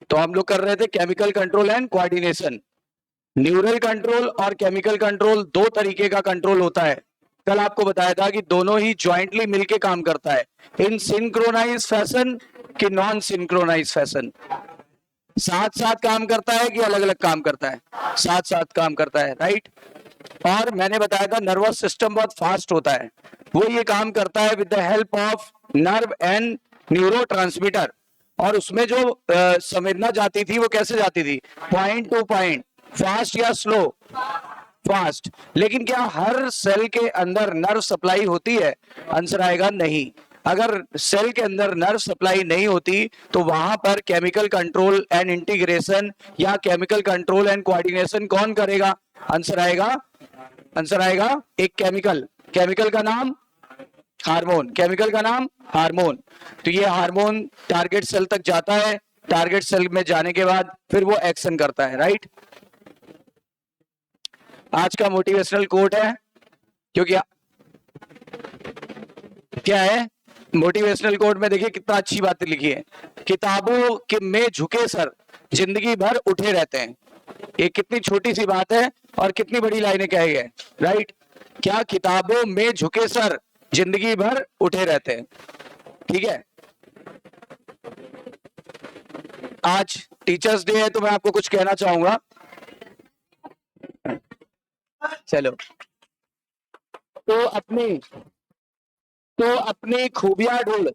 तो हम लोग कर रहे थे chemical control and coordination. Neural control और केमिकल कंट्रोल दो तरीके का कंट्रोल होता है। कल आपको बताया था कि दोनों ही ज्वाइंटली मिलके काम करता है, इन सिंक्रोनाइज फैशन कि नॉन सिंक्रोनाइज फैशन। साथ साथ काम करता है कि अलग अलग काम करता है? साथ साथ काम करता है, राइट। और मैंने बताया था नर्वस सिस्टम बहुत फास्ट होता है, वो ये काम करता है with the help of nerve and neurotransmitter. और उसमें जो संवेदना जाती थी वो कैसे जाती थी? पॉइंट टू पॉइंट, फास्ट या स्लो? फास्ट। लेकिन क्या हर सेल के अंदर नर्व सप्लाई होती है? आंसर आएगा नहीं। अगर सेल के अंदर नर्व सप्लाई नहीं होती तो वहां पर केमिकल कंट्रोल एंड इंटीग्रेशन या केमिकल कंट्रोल एंड कोऑर्डिनेशन कौन करेगा? आंसर आएगा एक केमिकल। केमिकल का नाम हार्मोन। केमिकल का नाम हार्मोन। तो ये हार्मोन टारगेट सेल तक जाता है, टारगेट सेल में जाने के बाद फिर वो एक्शन करता है, राइट। आज का मोटिवेशनल कोट है, क्योंकि क्या है मोटिवेशनल कोट में? देखिए कितना अच्छी बात लिखी है, किताबों के में झुके सर जिंदगी भर उठे रहते हैं। ये कितनी छोटी सी बात है और कितनी बड़ी लाइनें कहे गए, राइट। क्या किताबों में झुके सर जिंदगी भर उठे रहते हैं, ठीक है। आज टीचर्स डे है तो मैं आपको कुछ कहना चाहूंगा। चलो, तो अपनी खूबियां ढूंढ,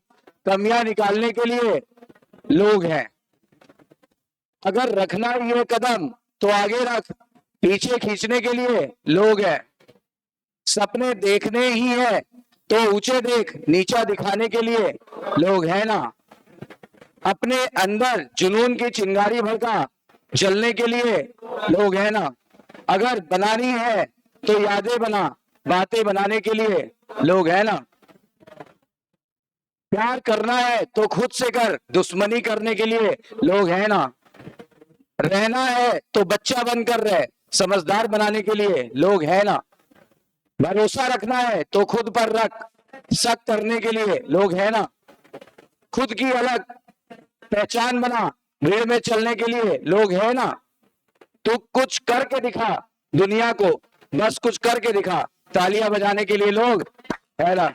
कमियां निकालने के लिए लोग हैं। अगर रखना ही है कदम तो आगे रख, पीछे खींचने के लिए लोग हैं। सपने देखने ही है तो ऊंचे देख, नीचा दिखाने के लिए लोग हैं ना। अपने अंदर जुनून की चिंगारी भड़का, जलने के लिए लोग हैं ना। अगर बनानी है तो यादें बना, बातें बनाने के लिए लोग हैं ना। प्यार करना है तो खुद से कर, दुश्मनी करने के लिए लोग हैं ना। रहना है तो बच्चा बनकर रहे, समझदार बनाने के लिए लोग हैं ना। भरोसा रखना है तो खुद पर रख, शक करने के लिए लोग हैं ना। खुद की अलग पहचान बना, भीड़ में चलने के लिए लोग हैं ना। तू कुछ करके दिखा दुनिया को, बस कुछ करके दिखा, तालियां बजाने के लिए लोग है ना।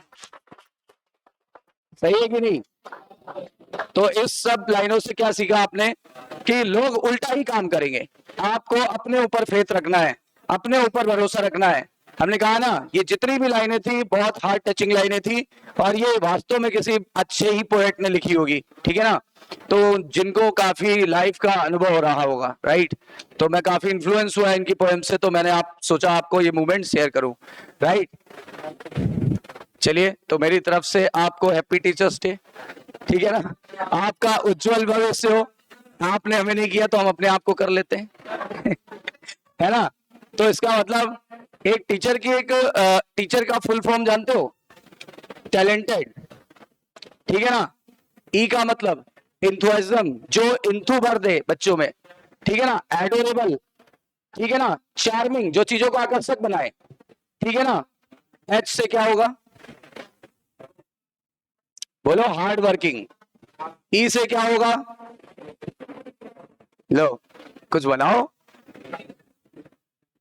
सही है कि नहीं? तो इस सब लाइनों से क्या सीखा आपने? कि लोग उल्टा ही काम करेंगे। आपको अपने ऊपर फेथ रखना है, अपने ऊपर भरोसा रखना है। हमने कहा ना, ये जितनी भी लाइनें थी बहुत हार्ट टचिंग लाइनें थी, और ये वास्तव में किसी अच्छे ही पोएट ने लिखी होगी, ठीक है ना। तो जिनको काफी लाइफ का अनुभव हो रहा होगा, राइट। तो मैं काफी इन्फ्लुएंस हुआ इनकी पोएम से, तो मैंने सोचा आपको ये मूवमेंट शेयर करूं, राइट। चलिए, तो मेरी तरफ से आपको हैप्पी टीचर्स डे, ठीक है ना। आपका उज्जवल भविष्य हो। आपने हमें नहीं किया तो हम अपने आप को कर लेते हैं है ना। तो इसका मतलब एक टीचर की टीचर का फुल फॉर्म जानते हो? टैलेंटेड, ठीक है ना। ई का मतलब इंथुसिज्म, जो इंथु भर दे बच्चों में, ठीक है ना। एडोरेबल, ठीक है ना। चार्मिंग, जो चीजों को आकर्षक बनाए, ठीक है ना। एच से क्या होगा? बोलो, हार्ड वर्किंग। ई से क्या होगा? लो, कुछ बनाओ।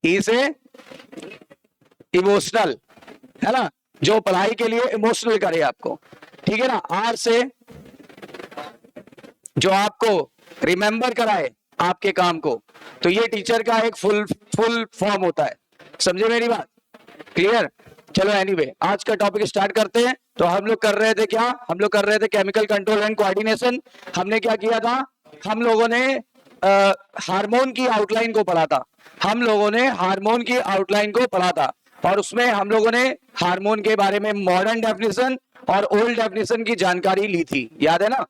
ई से इमोशनल, है ना, जो पढ़ाई के लिए इमोशनल करे आपको, ठीक है ना। आर से जो आपको रिमेंबर कराए आपके काम को। तो ये टीचर का एक फुल फॉर्म होता है। समझे मेरी बात? क्लियर? चलो एनीवे, आज का टॉपिक स्टार्ट करते हैं। तो हम लोग कर रहे थे क्या? हम लोग कर रहे थे केमिकल कंट्रोल एंड कोऑर्डिनेशन। हमने क्या किया था? हम लोगों ने हार्मोन की आउटलाइन को पढ़ा था। हम लोगों ने हार्मोन की आउटलाइन को पढ़ा था, और उसमें हम लोगों ने हार्मोन के बारे में मॉडर्न डेफिनेशन और ओल्ड डेफिनेशन की जानकारी ली थी, याद है ना।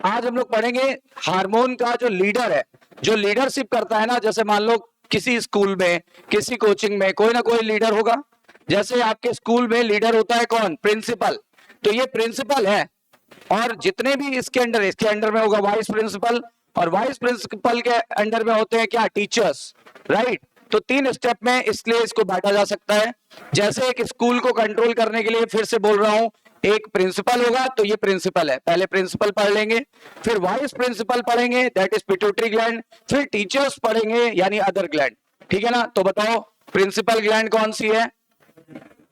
आज हम लोग पढ़ेंगे हार्मोन का जो लीडर है, जो लीडरशिप करता है ना। जैसे मान लो किसी स्कूल में, किसी कोचिंग में कोई ना कोई लीडर होगा। जैसे आपके स्कूल में लीडर होता है कौन? प्रिंसिपल। तो ये प्रिंसिपल है, और जितने भी इसके अंडर में होगा वाइस प्रिंसिपल, और वाइस प्रिंसिपल के अंडर में होते हैं क्या? Teachers, right. तो 3 स्टेप में इसलिए इसको बांटा जा सकता है। जैसे एक स्कूल को कंट्रोल करने के लिए, फिर से बोल रहा हूं एक प्रिंसिपल होगा, तो ये प्रिंसिपल है, पहले प्रिंसिपल पढ़ लेंगे, फिर वाइस प्रिंसिपल पढ़ेंगे, दैट इज पिट्यूटरी ग्लैंड, फिर टीचर्स पढ़ेंगे यानी अदर ग्लैंड। ठीक है ना? तो बताओ प्रिंसिपल ग्लैंड कौन सी है?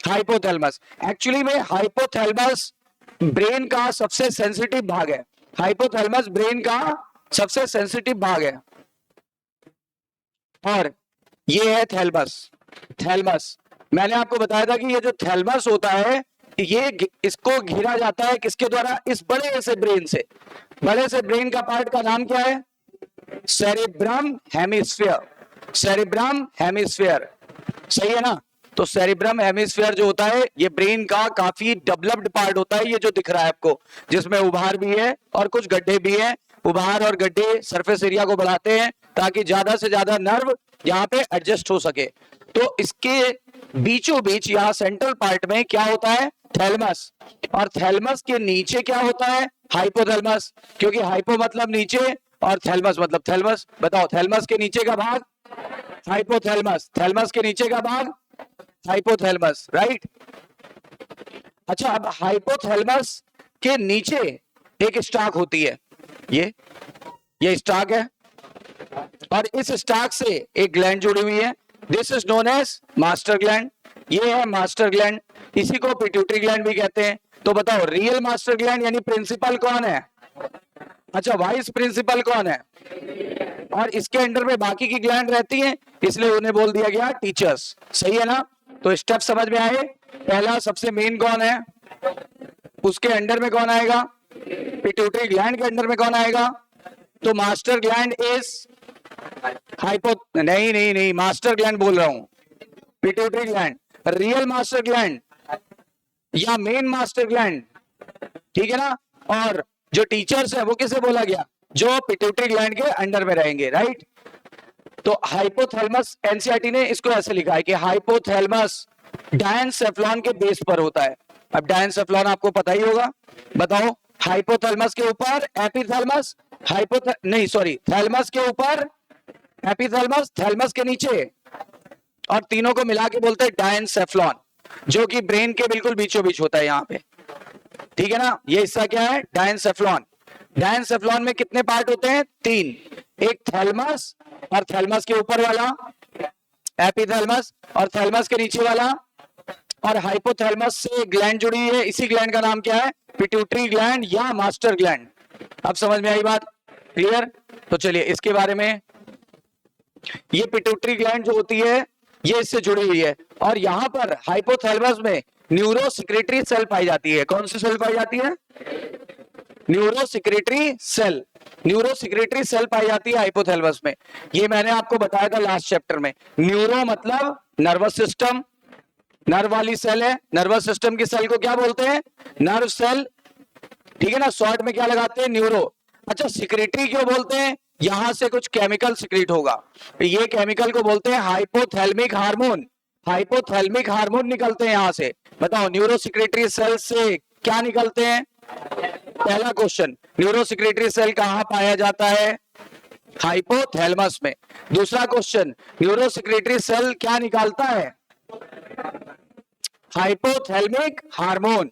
हाइपोथैलेमस। एक्चुअली में हाइपोथैलेमस ब्रेन का सबसे सेंसिटिव भाग है। हाइपोथैलेमस ब्रेन का सबसे सेंसिटिव भाग है। और ये है थैलेमस। थैलेमस मैंने आपको बताया था कि ये जो थैलेमस होता है, ये इसको घेरा जाता है किसके द्वारा? इस बड़े से ब्रेन से। बड़े से ब्रेन का पार्ट का नाम क्या है? Cerebrum hemisphere. सेरिब्रम हेमिस्फीयर, सही है ना? तो सेरिब्रम हेमिस्फीयर जो होता है, ये ब्रेन का काफी डेवलप्ड पार्ट होता है, ये जो दिख रहा है आपको, जिसमें उभार भी है और कुछ गड्ढे भी हैं। उभार और गड्ढे सरफेस एरिया को बढ़ाते हैं ताकि ज्यादा से ज्यादा नर्व यहाँ पे एडजस्ट हो सके। तो इसके बीचों बीच यहाँ सेंट्रल पार्ट में क्या होता है? थैलेमस। और थैलेमस के नीचे क्या होता है? हाइपोथैलेमस। क्योंकि हाइपो मतलब नीचे और थैलेमस मतलब थैलेमस। बताओ थैलेमस के नीचे का भाग हाइपोथैलेमस, थैलेमस के नीचे का भाग हाइपोथैलेमस, राइट? अच्छा, अब हाइपोथैलेमस के नीचे एक स्टाक होती है, ये स्टाक है, और इस स्टाक से एक ग्लैंड जुड़ी हुई है। This is known as master gland. ये है मास्टर ग्लैंड, इसी को पिट्यूटरी ग्लैंड भी कहते हैं। तो बताओ रियल मास्टर ग्लैंड यानी प्रिंसिपल कौन है? अच्छा, वाइस प्रिंसिपल कौन है? और इसके अंडर में बाकी की ग्लैंड रहती हैं, इसलिए उन्हें बोल दिया गया टीचर्स। सही है ना? तो स्टेप समझ में आए? पहला सबसे मेन कौन है, उसके अंडर में कौन आएगा? पिट्यूटरी ग्लैंड के अंडर में कौन आएगा? तो मास्टर ग्लैंड इज हाइपो नहीं, मास्टर ग्लैंड बोल रहा हूं, pituitary gland. Real master gland या मेन मास्टर ग्लैंड, ठीक है ना? और जो टीचर्स है वो किसे बोला गया? जो पिट्यूटरी ग्लैंड के अंडर में रहेंगे, राइट? तो हाइपोथैलेमस, एनसीईआरटी ने इसको ऐसे लिखा है कि हाइपोथैलेमस डायनसेफ्लॉन के बेस पर होता है। अब डायनसेफ्लॉन आपको पता ही होगा, बताओ। हाइपोथैलेमस के ऊपर एपिथैलेमस, थैलेमस के ऊपर एपिथैलेमस, थैलेमस के नीचे, और तीनों को मिला के बोलते हैं डायनसेफ्लॉन, जो कि ब्रेन के बिल्कुल बीचों बीच होता है यहाँ पे। ठीक है ना? ये हिस्सा क्या है? डायनसेफ्लॉन। डायनसेफ्लॉन में कितने पार्ट होते हैं? 3। एक थैलेमस, और थैलेमस के ऊपर वाला एपिथैलेमस, और थैलेमस के नीचे वाला, और हाइपोथैलेमस से ग्लैंड जुड़ी है। इसी ग्लैंड का नाम क्या है? पिट्यूटरी ग्लैंड या मास्टर ग्लैंड। अब समझ में आई बात? क्लियर? तो चलिए इसके बारे में, ये पिट्यूटरी ग्लैंड जो होती है ये इससे जुड़ी हुई है, और यहां पर हाइपोथैलेमस में न्यूरोसेक्रेटरी सेल पाई जाती है। कौन सी सेल पाई जाती है? Neurosecretory cell. न्यूरोसेक्रेटरी सेल पाई जाती है हाइपोथैलेमस में। ये मैंने आपको बताया था लास्ट चैप्टर में। न्यूरो मतलब नर्वस सिस्टम, नर्व वाली सेल है। नर्वस सिस्टम की सेल को क्या बोलते हैं? Nerve cell. ठीक है ना? शॉर्ट में क्या लगाते हैं? न्यूरो। अच्छा, सिक्रेटरी क्यों बोलते हैं? यहां से कुछ केमिकल सिक्रेट होगा, ये केमिकल को बोलते हैं हाइपोथैलेमिक हार्मोन। हाइपोथैलेमिक हार्मोन निकलते हैं यहां से। बताओ न्यूरोसेक्रेटरी सेल से क्या निकलते हैं? पहला क्वेश्चन, न्यूरोसेक्रेटरी सेल कहां पाया जाता है? हाइपोथैलेमस में। दूसरा क्वेश्चन, न्यूरोसेक्रेटरी सेल क्या निकालता है? Hypothalamic hormone.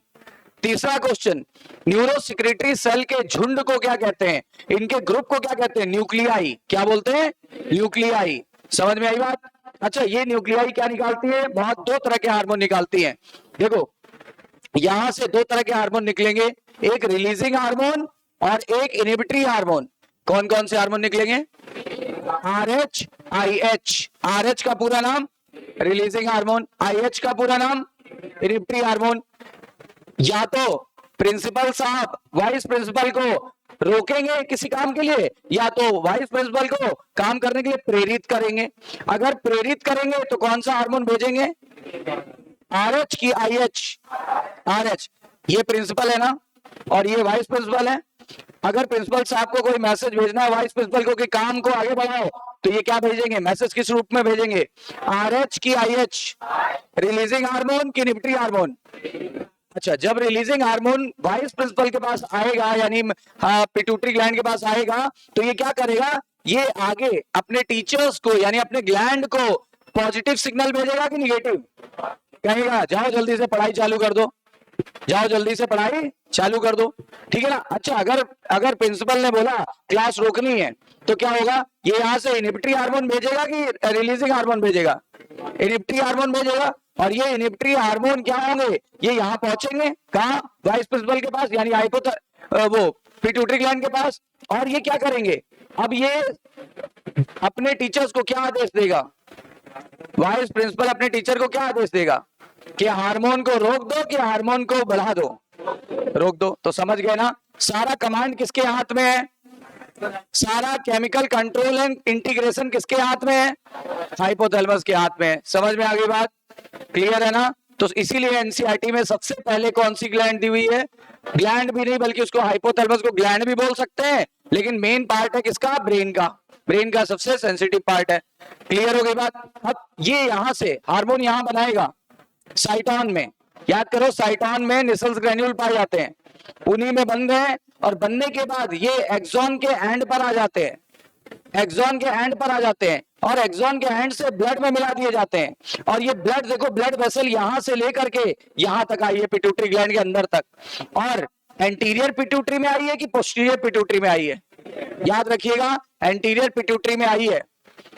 तीसरा क्वेश्चन, न्यूरोसेक्रेटरी सेल के झुंड को क्या कहते हैं? इनके ग्रुप को क्या कहते हैं? न्यूक्लियाई। क्या बोलते हैं? न्यूक्लियाई। समझ में आई बात? अच्छा, ये न्यूक्लियाई क्या निकालती है? बहुत 2 तरह के हार्मोन निकालती है। देखो, यहां से 2 तरह के हार्मोन निकलेंगे, एक रिलीजिंग हार्मोन और एक इनहिबिटरी हार्मोन। कौन कौन से हार्मोन निकलेंगे? RH, IH। RH का पूरा नाम रिलीजिंग हार्मोन, IH का पूरा नाम इनहिबिटरी हार्मोन। या तो प्रिंसिपल साहब वाइस प्रिंसिपल को रोकेंगे किसी काम के लिए, या तो वाइस प्रिंसिपल को काम करने के लिए प्रेरित करेंगे। अगर प्रेरित करेंगे तो कौन सा हार्मोन भेजेंगे? RH की IH। RH ये प्रिंसिपल है ना, और ये वाइस प्रिंसिपल है। अगर प्रिंसिपल साहब को कोई मैसेज भेजना है वाइस प्रिंसिपल को कि काम को आगे बढ़ाओ, तो ये क्या भेजेंगे? मैसेज किस रूप में भेजेंगे? RH की IH, रिलीजिंग हार्मोन की इनहिबिटरी हार्मोन। अच्छा, जब रिलीजिंग हार्मोन वाइस प्रिंसिपल के पास आएगा, यानी पिट्यूटरी ग्लैंड के पास आएगा, तो ये क्या करेगा? ये आगे अपने टीचर्स को यानी अपने ग्लैंड को पॉजिटिव सिग्नल भेजेगा कि निगेटिव? कहेगा जाओ जल्दी से पढ़ाई चालू कर दो, जाओ जल्दी से पढ़ाई चालू कर दो, ठीक है ना। अच्छा, अगर अगर प्रिंसिपल ने बोला क्लास रोकनी है तो क्या होगा, ये यहाँ से इनिबिटरी हार्मोन भेजेगा कि रिलीजिंग हार्मोन भेजेगा? इनिबिटरी हार्मोन भेजेगा। और ये इनिबिटरी हार्मोन क्या होंगे, ये यहाँ पहुंचेंगे कहाँ, वाइस प्रिंसिपल के पास, यानी वो पिट्यूटरी ग्लैंड के पास। और ये क्या करेंगे, अब ये अपने टीचर्स को क्या आदेश देगा, वाइस प्रिंसिपल अपने टीचर को क्या आदेश देगा कि हार्मोन को रोक दो कि हार्मोन को बढ़ा दो, रोक दो। तो समझ गए ना, सारा कमांड किसके हाथ में है, सारा केमिकल कंट्रोल एंड इंटीग्रेशन किसके हाथ में है, हाइपोथैलेमस के हाथ में है। समझ में आ गई बात, क्लियर है ना। तो इसीलिए एनसीईआरटी में सबसे पहले कौन सी ग्लैंड दी हुई है, ग्लैंड भी नहीं बल्कि उसको हाइपोथैलेमस को ग्लैंड भी बोल सकते हैं, लेकिन मेन पार्ट है किसका, ब्रेन का, ब्रेन का सबसे सेंसिटिव पार्ट है। क्लियर हो गई बात। अब ये यहां से हार्मोन यहां बनाएगा साइटॉन में, याद करो साइटॉन में निसल्स ग्रेन्यूल पाए जाते हैं, उन्हीं में बन रहे हैं। और बनने के बाद ये एक्सॉन के एंड पर आ जाते हैं, एक्सॉन के एंड पर आ जाते हैं और एक्सॉन के एंड से ब्लड में मिला दिए जाते हैं। और ये ब्लड देखो, ब्लड वेसल यहां से लेकर के यहां तक आई है, पिट्यूटरी ग्लैंड के अंदर तक। और एंटीरियर पिट्यूटरी में आई है कि पोस्टीरियर पिट्यूटरी में आई है, याद रखिएगा एंटीरियर पिट्यूटरी में आई है।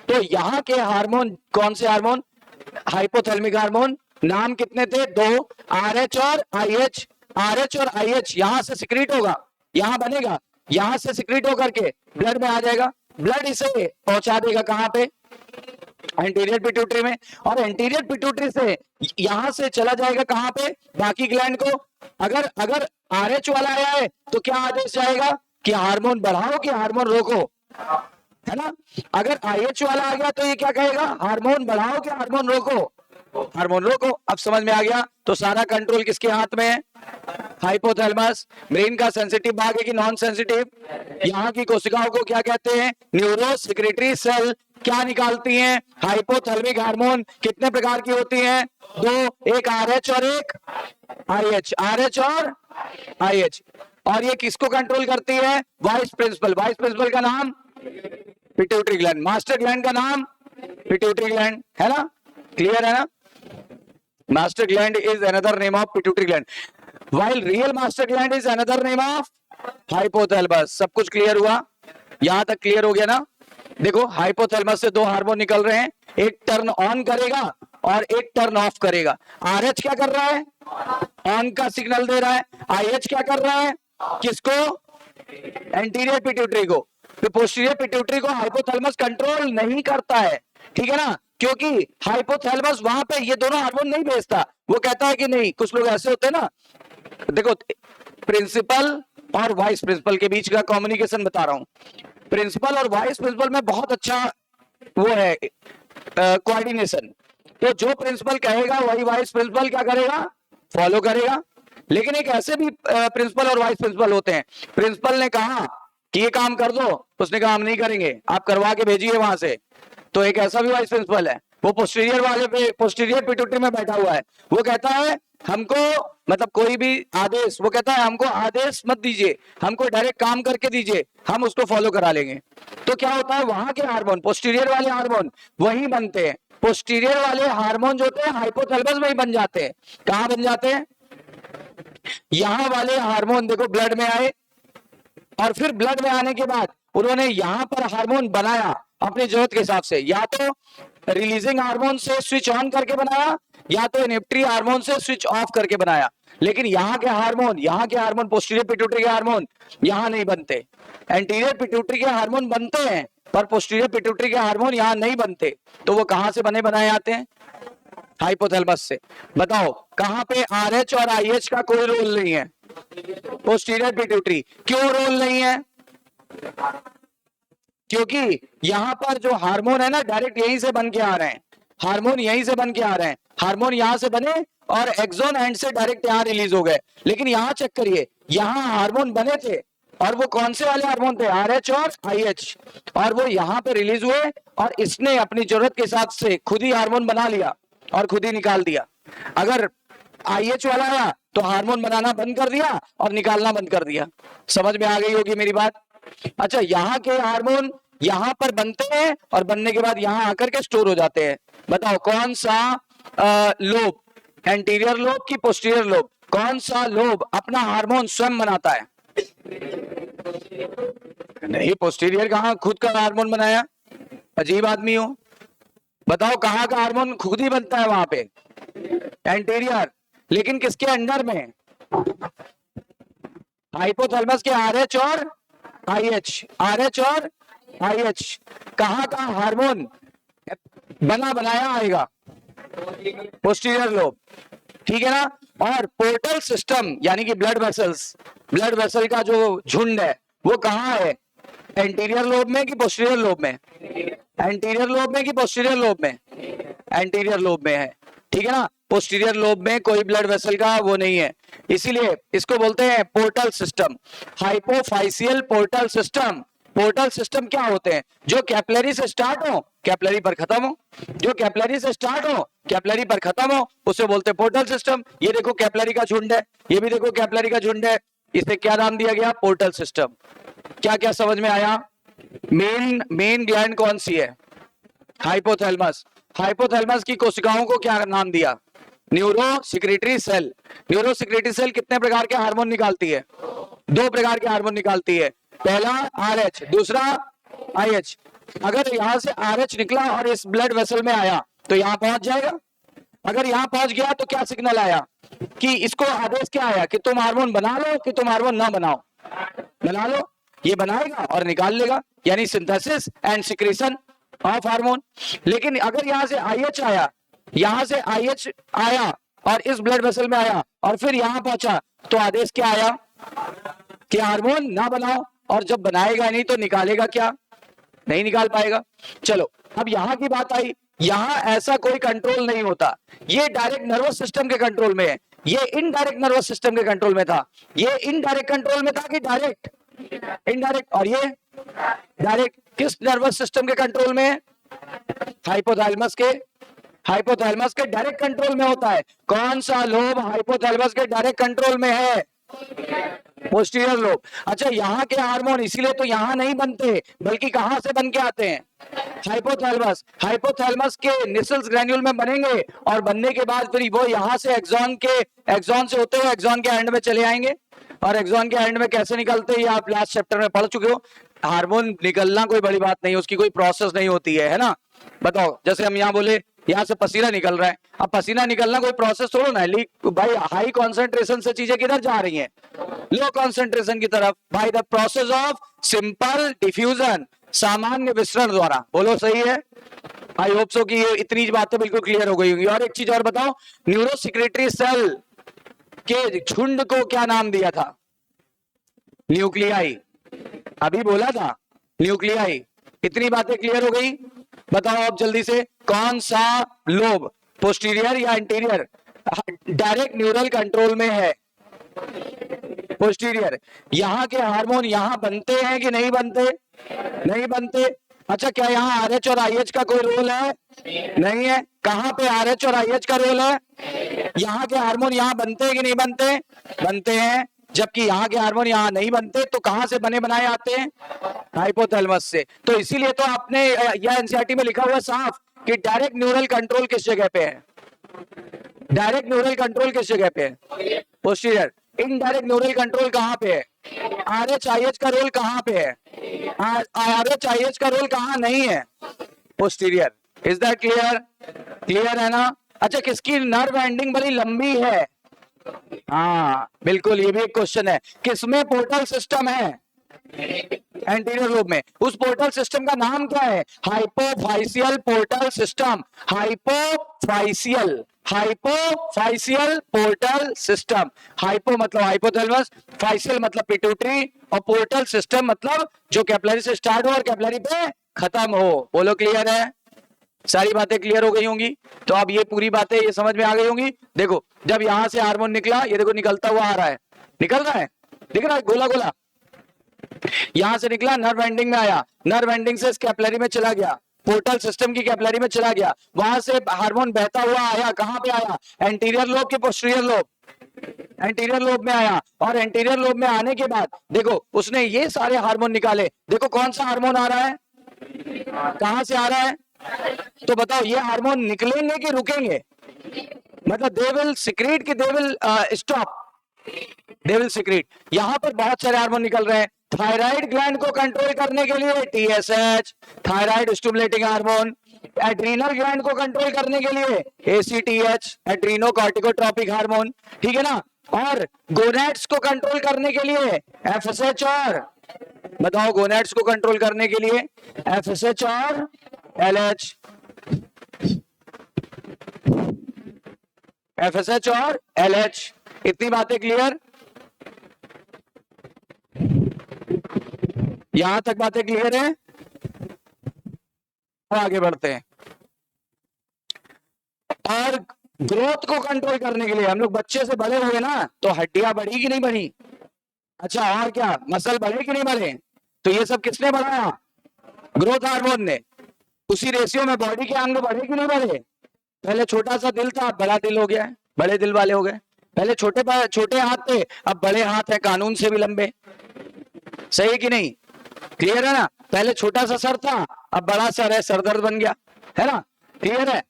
तो यहाँ के हार्मोन कौन से हार्मोन, हाइपोथैलेमिक हार्मोन, नाम कितने थे, 2, RH और IH। RH और IH यहां से सिक्रीट होगा, यहां बनेगा, यहां से सिक्रीट होकर के ब्लड में आ जाएगा, ब्लड इसे पहुंचा देगा कहां पे, एंटीरियर पिट्यूटरी में। और एंटीरियर पिट्यूटरी से यहां से चला जाएगा कहां पे, बाकी ग्लैंड को। अगर अगर RH वाला आया है तो क्या आदेश जाएगा कि हार्मोन बढ़ाओ कि हार्मोन रोको, है ना। अगर IH वाला आ गया तो ये क्या कहेगा, हार्मोन बढ़ाओ कि हार्मोन रोको, हार्मोन रोको। अब समझ में आ गया। तो सारा कंट्रोल किसके हाथ में है, हाइपोथैलेमस। ब्रेन का सेंसिटिव भाग है कि नॉन सेंसिटिव, यहाँ की कोशिकाओं को क्या कहते हैं, न्यूरो सेक्रेटरी सेल। क्या निकालती हैं, हाइपोथैलेमिक हार्मोन। कितने प्रकार की होती हैं, 2, एक RH और एक IH, RH और IH। और ये किसको कंट्रोल करती है, वाइस प्रिंसिपल। वाइस प्रिंसिपल का नाम पिट्यूटरी ग्लैंड, मास्टर ग्लैंड का नाम पिट्यूटरी ग्लैंड, है ना, क्लियर है ना। Master gland is another name of pituitary gland, while real master gland is another name of hypothalamus। सब कुछ क्लियर हुआ, यहां तक क्लियर हो गया ना। देखो हाइपोथैलेमस से 2 हार्मोन निकल रहे हैं, एक टर्न ऑन करेगा और एक टर्न ऑफ करेगा। RH क्या कर रहा है, ऑन का सिग्नल दे रहा है। IH क्या कर रहा है, किसको, एंटीरियर पिट्यूटरी को। तो पोस्टीरियर पिट्यूटरी को हाइपोथैलेमस कंट्रोल नहीं करता है, ठीक है ना, क्योंकि हाइपोथैलेमस वहां पे ये दोनों हार्मोन नहीं भेजता। वो कहता है कि नहीं, कुछ लोग ऐसे होते हैं ना, देखो प्रिंसिपल और वाइस प्रिंसिपल के बीच का कम्युनिकेशन बता रहा हूं। प्रिंसिपल और वाइस प्रिंसिपल में बहुत अच्छा वो है कोऑर्डिनेशन। तो जो प्रिंसिपल कहेगा वही वाइस प्रिंसिपल क्या करेगा, फॉलो करेगा। लेकिन एक ऐसे भी प्रिंसिपल और वाइस प्रिंसिपल होते हैं, प्रिंसिपल ने कहा कि ये काम कर दो, उसने कहा हम नहीं करेंगे, आप करवा के भेजिए वहां से। तो एक ऐसा भी वाइस प्रिंसिपल है, वो पोस्टीरियर वाले पे, पोस्टीरियर पिट्यूटरी में बैठा हुआ है। वो कहता है हमको, मतलब कोई भी आदेश, वो कहता है हमको आदेश मत दीजिए, हमको डायरेक्ट काम करके दीजिए, हम उसको फॉलो करा लेंगे। तो क्या होता है, वहां के हार्मोन, पोस्टीरियर वाले हार्मोन वही बनते हैं। पोस्टीरियर वाले हार्मोन जो होते हैं हाइपोथैलेमस में ही बन जाते हैं। कहां बन जाते हैं, यहां वाले हार्मोन देखो ब्लड में आए, और फिर ब्लड में आने के बाद उन्होंने यहां पर हार्मोन बनाया अपनी जरूरत के हिसाब से, या तो रिलीजिंग हार्मोन से स्विच ऑन करके बनाया, या तो इनिबिटरी हार्मोन से स्विच ऑफ करके बनाया। लेकिन यहाँ के हार्मोन पोस्टीरियर पिट्यूटरी के हार्मोन यहाँ नहीं बनते। एंटीरियर पिट्यूटरी के हार्मोन बनते हैं पर पोस्टीरियर पिट्यूटरी के हार्मोन यहाँ नहीं बनते। तो वो कहां से बने बनाए जाते हैं, हाइपोथैलेमस से। बताओ कहां पे RH और IH का कोई रोल नहीं है, पोस्टीरियर पिट्यूटरी। क्यों रोल नहीं है, क्योंकि यहां पर जो हार्मोन है ना डायरेक्ट यहीं से बन के आ रहे हैं, हार्मोन यहीं से बन के आ रहे हैं, हार्मोन यहां से बने और एक्सोन एंड से डायरेक्ट यहां रिलीज हो गए। लेकिन यहां चेक करिए, यहां हार्मोन बने थे और वो कौन से वाले हार्मोन थे, RH और IH, और वो यहां पे रिलीज हुए और इसने अपनी जरूरत के हिसाब से खुद ही हार्मोन बना लिया और खुद ही निकाल दिया। अगर IH वाला आया तो हार्मोन बनाना बंद कर दिया और निकालना बंद कर दिया। समझ में आ गई होगी मेरी बात। अच्छा, यहाँ के हार्मोन यहाँ पर बनते हैं और बनने के बाद यहाँ आकर के स्टोर हो जाते हैं। बताओ कौन सा लोब, एंटीरियर लोब की पोस्टीरियर लोब, कौन सा लोब अपना हार्मोन स्वयं बनाता है? नहीं, पोस्टीरियर कहाँ खुद का हार्मोन बनाया? अजीब आदमी हो। बताओ कहाँ का हार्मोन खुद ही बनता है वहां पे? एंटीरियर। लेकिन किसके अंडर में? हाइपोथैलेमस के आरएच और आईएच, आरएच और आईएच। कहाँ का हार्मोन बना बनाया आएगा? पोस्टीरियर लोब, ठीक है ना। और पोर्टल सिस्टम यानी कि ब्लड वेसल्स, ब्लड वेसल का जो झुंड है वो कहाँ है? एंटीरियर लोब में कि पोस्टीरियर लोब में? एंटीरियर लोब में कि पोस्टीरियर लोब में? एंटीरियर लोब में है, ठीक है ना। पोस्टीरियर लोब में कोई ब्लड वेसल का वो नहीं है, इसीलिए इसको बोलते हैं portal system, hypophyseal portal system. Portal system क्या होते हैं? जो कैपिलरी से स्टार्ट हो, कैपिलरी पर खत्म हो, जो कैपिलरी से स्टार्ट हो, कैपिलरी पर खत्म हो, उसे बोलते हैं पोर्टल सिस्टम। ये देखो कैपिलरी का झुंड है, ये भी देखो कैपिलरी का झुंड है, इसे क्या नाम दिया गया? Portal system. क्या क्या समझ में आया? मेन ग्लैंड कौन सी है? हाइपोथैलेमस। हाइपोथैलेमस की कोशिकाओं को क्या नाम दिया? Neuro secretory cell. Neuro secretory cell कितने प्रकार के हार्मोन निकालती है? 2 प्रकार के हार्मोन निकालती है, पहला आरएच, दूसरा आईएच। अगर यहां से आरएच निकला और इस ब्लड वेसल में आया तो यहां पहुंच जाएगा। अगर यहां पहुंच गया तो क्या सिग्नल आया? कि इसको आदेश क्या आया कि तुम हार्मोन बना लो कि तुम हार्मोन ना बनाओ? बना लो। ये बनाएगा और निकाल लेगा, यानी synthesis and secretion of hormone. लेकिन अगर यहां से आईएच आया, यहां से आईएच आया और इस ब्लड वेसल में आया और फिर यहां पहुंचा तो आदेश क्या आया? कि हार्मोन ना बनाओ। और जब बनाएगा नहीं तो निकालेगा क्या? नहीं निकाल पाएगा। चलो अब यहां की बात आई, यहां ऐसा कोई कंट्रोल नहीं होता, ये डायरेक्ट नर्वस सिस्टम के कंट्रोल में है, ये इनडायरेक्ट नर्वस सिस्टम के कंट्रोल में था। ये इनडायरेक्ट कंट्रोल में था कि डायरेक्ट? इनडायरेक्ट। और ये डायरेक्ट। किस नर्वस सिस्टम के कंट्रोल में है? हाइपोथैलेमस के। हाइपोथैलेमस के डायरेक्ट कंट्रोल में होता है। कौन सा लोब हाइपोथैलेमस के डायरेक्ट कंट्रोल में है? Posterior lobe. अच्छा, यहाँ के हार्मोन इसीलिए तो यहाँ नहीं बनते, बल्कि कहां से बन के आते हैं? हाइपोथैलेमस। हाइपोथैलेमस के निसल्स ग्रैन्यूल में बनेंगे और बनने के बाद फिर वो यहाँ से एक्सॉन से होते हुए एक्सॉन के एंड में चले आएंगे। और एक्सॉन के एंड में कैसे निकलते हैं आप लास्ट चैप्टर में पढ़ चुके हो। हार्मोन निकलना कोई बड़ी बात नहीं, उसकी कोई प्रोसेस नहीं होती है ना। बताओ, जैसे हम यहाँ बोले यहाँ से पसीना निकल रहा है, अब पसीना निकलना कोई प्रोसेस थोड़ा ना है भाई। हाई कॉन्सेंट्रेशन से चीजें किधर जा रही हैं? लो कॉन्सेंट्रेशन की तरफ, by the process of simple diffusion, सामान्य विसरण द्वारा। बोलो सही है? आई होप सो कि ये इतनी बातें बिल्कुल क्लियर हो गई होंगी। और एक चीज और बताओ, न्यूरो सिक्रेटरी सेल के झुंड को क्या नाम दिया था? न्यूक्लियाई। अभी बोला था न्यूक्लियाई। इतनी बातें क्लियर हो गई। बताओ अब जल्दी से, कौन सा लोब, पोस्टीरियर या एंटीरियर, डायरेक्ट न्यूरल कंट्रोल में है? पोस्टीरियर। यहाँ के हार्मोन यहाँ बनते हैं कि नहीं बनते? नहीं बनते। अच्छा, क्या यहाँ आरएच और आईएच का कोई रोल है? नहीं है। कहाँ पे आरएच और आईएच का रोल है? यहाँ के हार्मोन यहाँ बनते हैं कि नहीं बनते? बनते हैं। जबकि यहाँ के हार्मोन यहाँ नहीं बनते, तो कहां से बने बनाए आते हैं? हाइपोथैलेमस से। तो इसीलिए तो आपने यह एनसीईआरटी में लिखा हुआ साफ कि डायरेक्ट न्यूरल कंट्रोल किस जगह पे है? डायरेक्ट न्यूरल कंट्रोल किस जगह पे है? पोस्टीरियर। इनडायरेक्ट न्यूरल कंट्रोल कहां पे है? आरएच आईएच का रोल कहां पे है? आरएच आईएच का रोल कहां नहीं है? Posterior. Is that clear? Clear है ना? अच्छा, किसकी नर्व एंडिंग बड़ी लंबी है? हाँ बिल्कुल, ये भी एक क्वेश्चन है। किसमें पोर्टल सिस्टम है? एंटीरियर लोब में। उस पोर्टल सिस्टम का नाम क्या है? Hypophyseal portal system. Hypophyseal, hypophyseal portal system. Hypo मतलब हाइपोथैलेमस, फाइसियल मतलब पिट्यूटरी, और पोर्टल सिस्टम मतलब जो कैपिलरी से स्टार्ट हो और कैपिलरी पे खत्म हो। बोलो क्लियर है? सारी बातें क्लियर हो गई होंगी। तो अब ये पूरी बातें ये समझ में आ गई होंगी। देखो, जब यहां से हार्मोन निकला, ये देखो निकलता हुआ आ रहा है, निकल रहा है, दिख रहा है गोला गोला। यहां से निकला, नर्व एंडिंग में आया, नर्व एंडिंग से कैपिलरी में चला गया, पोर्टल सिस्टम की कैपिलरी में चला गया, वहां से हार्मोन बहता हुआ आया, कहां पे आया? एंटीरियर लोब के पोस्टीरियर लोब? एंटीरियर लोब में आया। और एंटीरियर लोब में आने के बाद देखो उसने ये सारे हार्मोन निकाले। देखो कौन सा हार्मोन आ रहा है, कहां से आ रहा है? तो बताओ, ये हार्मोन निकलेंगे कि रुकेंगे? मतलब दे विल सिक्रेट कि they will stop? They will secrete. यहां पर बहुत सारे हार्मोन निकल रहे हैं। थायराइड ग्लैंड को कंट्रोल करने के लिए TSH, thyroid stimulating hormone. Adrenal gland को कंट्रोल करने के लिए एसीटीएच, एड्रीनो कॉर्टिकोट्रोपिक हार्मोन, ठीक है ना। और गोनेड्स को कंट्रोल करने के लिए एफएसएच और, बताओ गोनेड्स को कंट्रोल करने के लिए एफएसएच और एलएच, एफएसएच और एलएच। इतनी बातें क्लियर? यहां तक बातें क्लियर है? आगे बढ़ते हैं। और ग्रोथ को कंट्रोल करने के लिए, हम लोग बच्चे से बड़े हुए ना, तो हड्डियां बढ़ी कि नहीं बढ़ी? अच्छा, और क्या मसल बढ़े कि नहीं बढ़े? तो ये सब किसने बढ़ाया? ग्रोथ हार्मोन ने। उसी रेशियो में बॉडी के अंग बढ़े कि नहीं बढ़े? पहले छोटा सा दिल था, बड़ा दिल हो गया, बड़े दिल वाले हो गए। पहले छोटे हाथ थे, अब बड़े हाथ है, कानून से भी लंबे। सही कि नहीं? क्लियर है ना? पहले छोटा सा सर था, अब बड़ा सर है, सरदर्द बन गया, है ना? क्लियर है?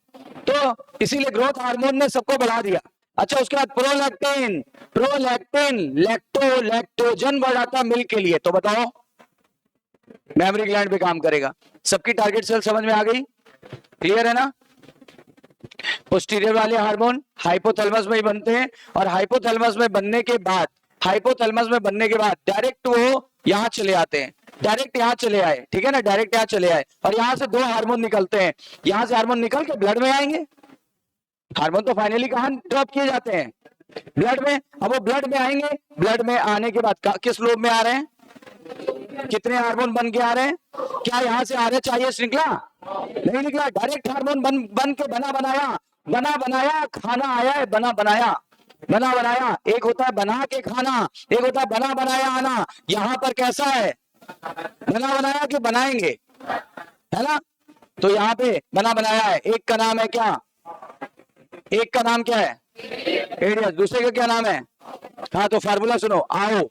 तो इसीलिए ग्रोथ हार्मोन ने सबको बढ़ा दिया। अच्छा, उसके बाद प्रोलैक्टिन, प्रोलैक्टिन लैक्टोजन बढ़ाता मिल्क के लिए। तो बताओ, मेमोरी ग्लैंड पे काम करेगा। सबकी टारगेट सेल समझ में आ गई? क्लियर है ना? पोस्टीरियर वाले हार्मोन हाइपोथैलेमस में ही बनते हैं, और हाइपोथैलेमस में बनने के बाद, हाइपोथैलेमस में बनने के बाद डायरेक्ट वो यहां चले आते हैं, डायरेक्ट यहां चले आए, ठीक है ना, डायरेक्ट यहां चले आए, और यहां से दो हार्मोन निकलते हैं। यहां से हार्मोन निकल के ब्लड में आएंगे। हार्मोन तो फाइनली कहां ड्रॉप किए जाते हैं? ब्लड में। अब वो ब्लड में आएंगे, ब्लड में आने के बाद किस लोब में आ रहे हैं? कितने हार्मोन बन के आ रहे हैं? क्या यहां से आ रहे चाहिए निकला? नहीं निकला, डायरेक्ट हार्मोन बन के बना बनाया खाना आया है। बना बनाया एक होता है बना के खाना, एक होता है बना बनाया आना। यहां पर कैसा है? बना बनाया कि बनाएंगे, है ना? तो यहाँ पे बना बनाया है। एक का नाम है क्या? एक का नाम क्या है? एरिया। दूसरे का क्या नाम है? हाँ, तो फार्मूला सुनो। आओ,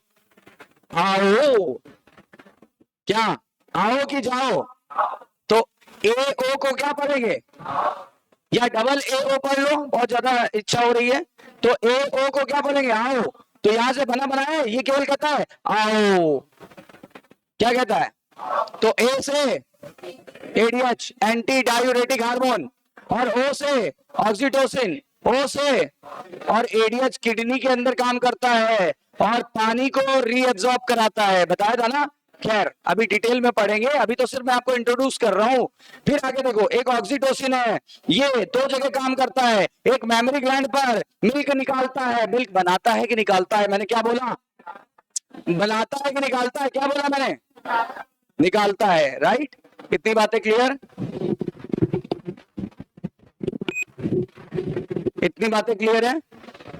आओ, क्या आओ कि जाओ? तो ए ओ को क्या पढ़ेंगे? या डबल ए ओ पढ़ लो, बहुत ज्यादा इच्छा हो रही है। तो ए ओ को क्या पढ़ेंगे? आओ। तो यहां से बना बनाया है, ये केवल कहता है आओ। क्या कहता है? तो ए से एडीएच, एंटी डायूरेटिक हार्मोन, और ओ से ऑक्सीटोसिन, ओ से, और एडीएच किडनी के अंदर काम करता है और पानी को रीअब्सॉर्ब कराता है। बताया था ना? खैर, अभी डिटेल में पढ़ेंगे, अभी तो सिर्फ मैं आपको इंट्रोड्यूस कर रहा हूं। फिर आगे देखो, एक ऑक्सीटोसिन है, ये दो जगह काम करता है। एक मेमोरी ग्लैंड पर मिल्क निकालता है। मिल्क बनाता है कि निकालता है? मैंने क्या बोला? बनाता है कि निकालता है? क्या बोला मैंने? निकालता है, राइट? कितनी बातें क्लियर? इतनी बातें क्लियर है?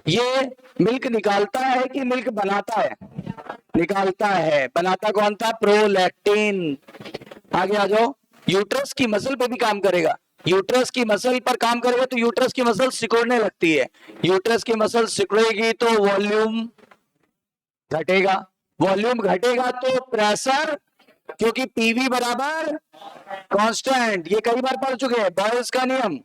ये मिल्क निकालता है कि मिल्क बनाता है? निकालता है। बनाता कौन था? प्रोलैक्टिन। आगे आ जाओ। यूट्रस की मसल पे भी काम करेगा। यूट्रस की मसल पर काम करेगा तो यूट्रस की मसल सिकुड़ने लगती है। यूट्रस की मसल सिकुड़ेगी तो वॉल्यूम घटेगा। वॉल्यूम घटेगा तो प्रेशर, क्योंकि पीवी बराबर कांस्टेंट, ये कई बार पढ़ चुके हैं, बॉयल्स का नियम।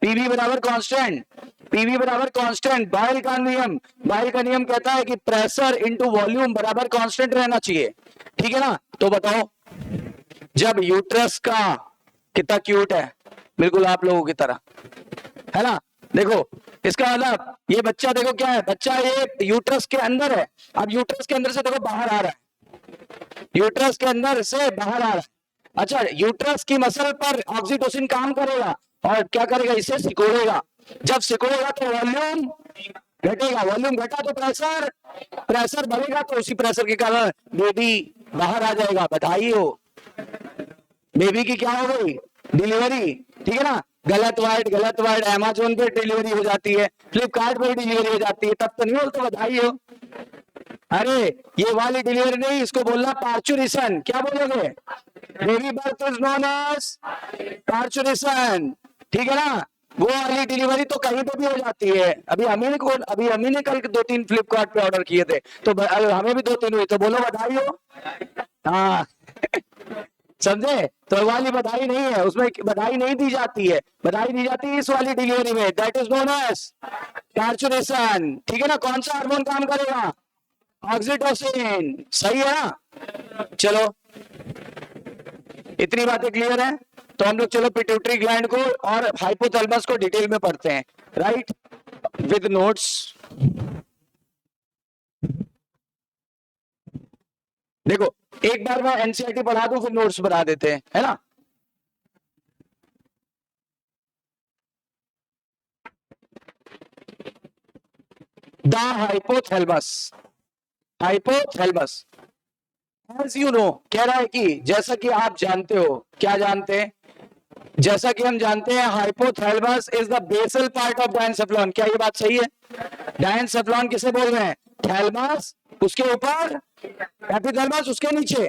पीवी बराबर कांस्टेंट, पीवी बराबर कांस्टेंट, बॉयल का नियम। बॉयल का नियम कहता है कि प्रेशर इनटू वॉल्यूम बराबर कांस्टेंट रहना चाहिए, ठीक है ना? तो बताओ, जब यूट्रस का, कितना क्यूट है, बिल्कुल आप लोगों की तरह, है ना? देखो, इसका मतलब ये बच्चा, देखो क्या है, बच्चा ये यूट्रस के अंदर है। अब यूट्रस के अंदर से देखो बाहर आ रहा है, यूट्रस के अंदर से बाहर आ रहा है। अच्छा, यूट्रस की मसल पर ऑक्सीटोसिन काम करेगा और क्या करेगा? इसे सिकोड़ेगा। जब सिकोड़ेगा तो वॉल्यूम घटेगा, वॉल्यूम घटा तो प्रेशर, प्रेशर बढ़ेगा तो उसी प्रेशर के कारण बेबी बाहर आ जाएगा। बधाई हो, बेबी की क्या हो गई? डिलीवरी, ठीक है ना? गलत वर्ड अमेज़न पे डिलीवरी हो जाती है, फ्लिपकार्ट पे डिलीवरी हो जाती है, तब तो नहीं बोलते बधाई हो। अरे ये वाली डिलीवरी नहीं, इसको बोलना पार्चुरेशन। क्या बोलोगे? Baby birth is known as parturition, ठीक है ना? वो वाली डिलीवरी तो कहीं पे भी हो जाती है। अभी अमी ने कल 2-3 फ्लिपकार्ट पे ऑर्डर किए थे, तो हमें भी 2-3 हुई, तो बोलो बधाई हो। हाँ समझे? तो वाली बधाई नहीं है, उसमें बधाई नहीं दी जाती है, बधाई दी जाती है इस वाली डिलीवरी में, दैट इज नोन एज कार्चुनेशन। ठीक है ना? कौन सा हार्मोन काम करेगा? ऑक्सीटोसिन। सही है ना? चलो इतनी बातें क्लियर है, तो हम लोग चलो पिट्यूटरी ग्लैंड को और हाइपोथैलेमस को डिटेल में पढ़ते हैं, राइट, विद नोट्स। देखो एक बार मैं एनसीईआरटी पढ़ा दूं, फिर नोट्स बना देते हैं, है ना? The hypothalamus, hypothalamus as you know, कह रहा है कि जैसा कि आप जानते हो, क्या जानते हैं? जैसा कि हम जानते हैं hypothalamus is the basal part of diencephalon. क्या ये बात सही है? डायनसेफ्लॉन किसे बोल रहे हैं? थैलेमस, उसके ऊपर एपिथैलेमस, उसके नीचे।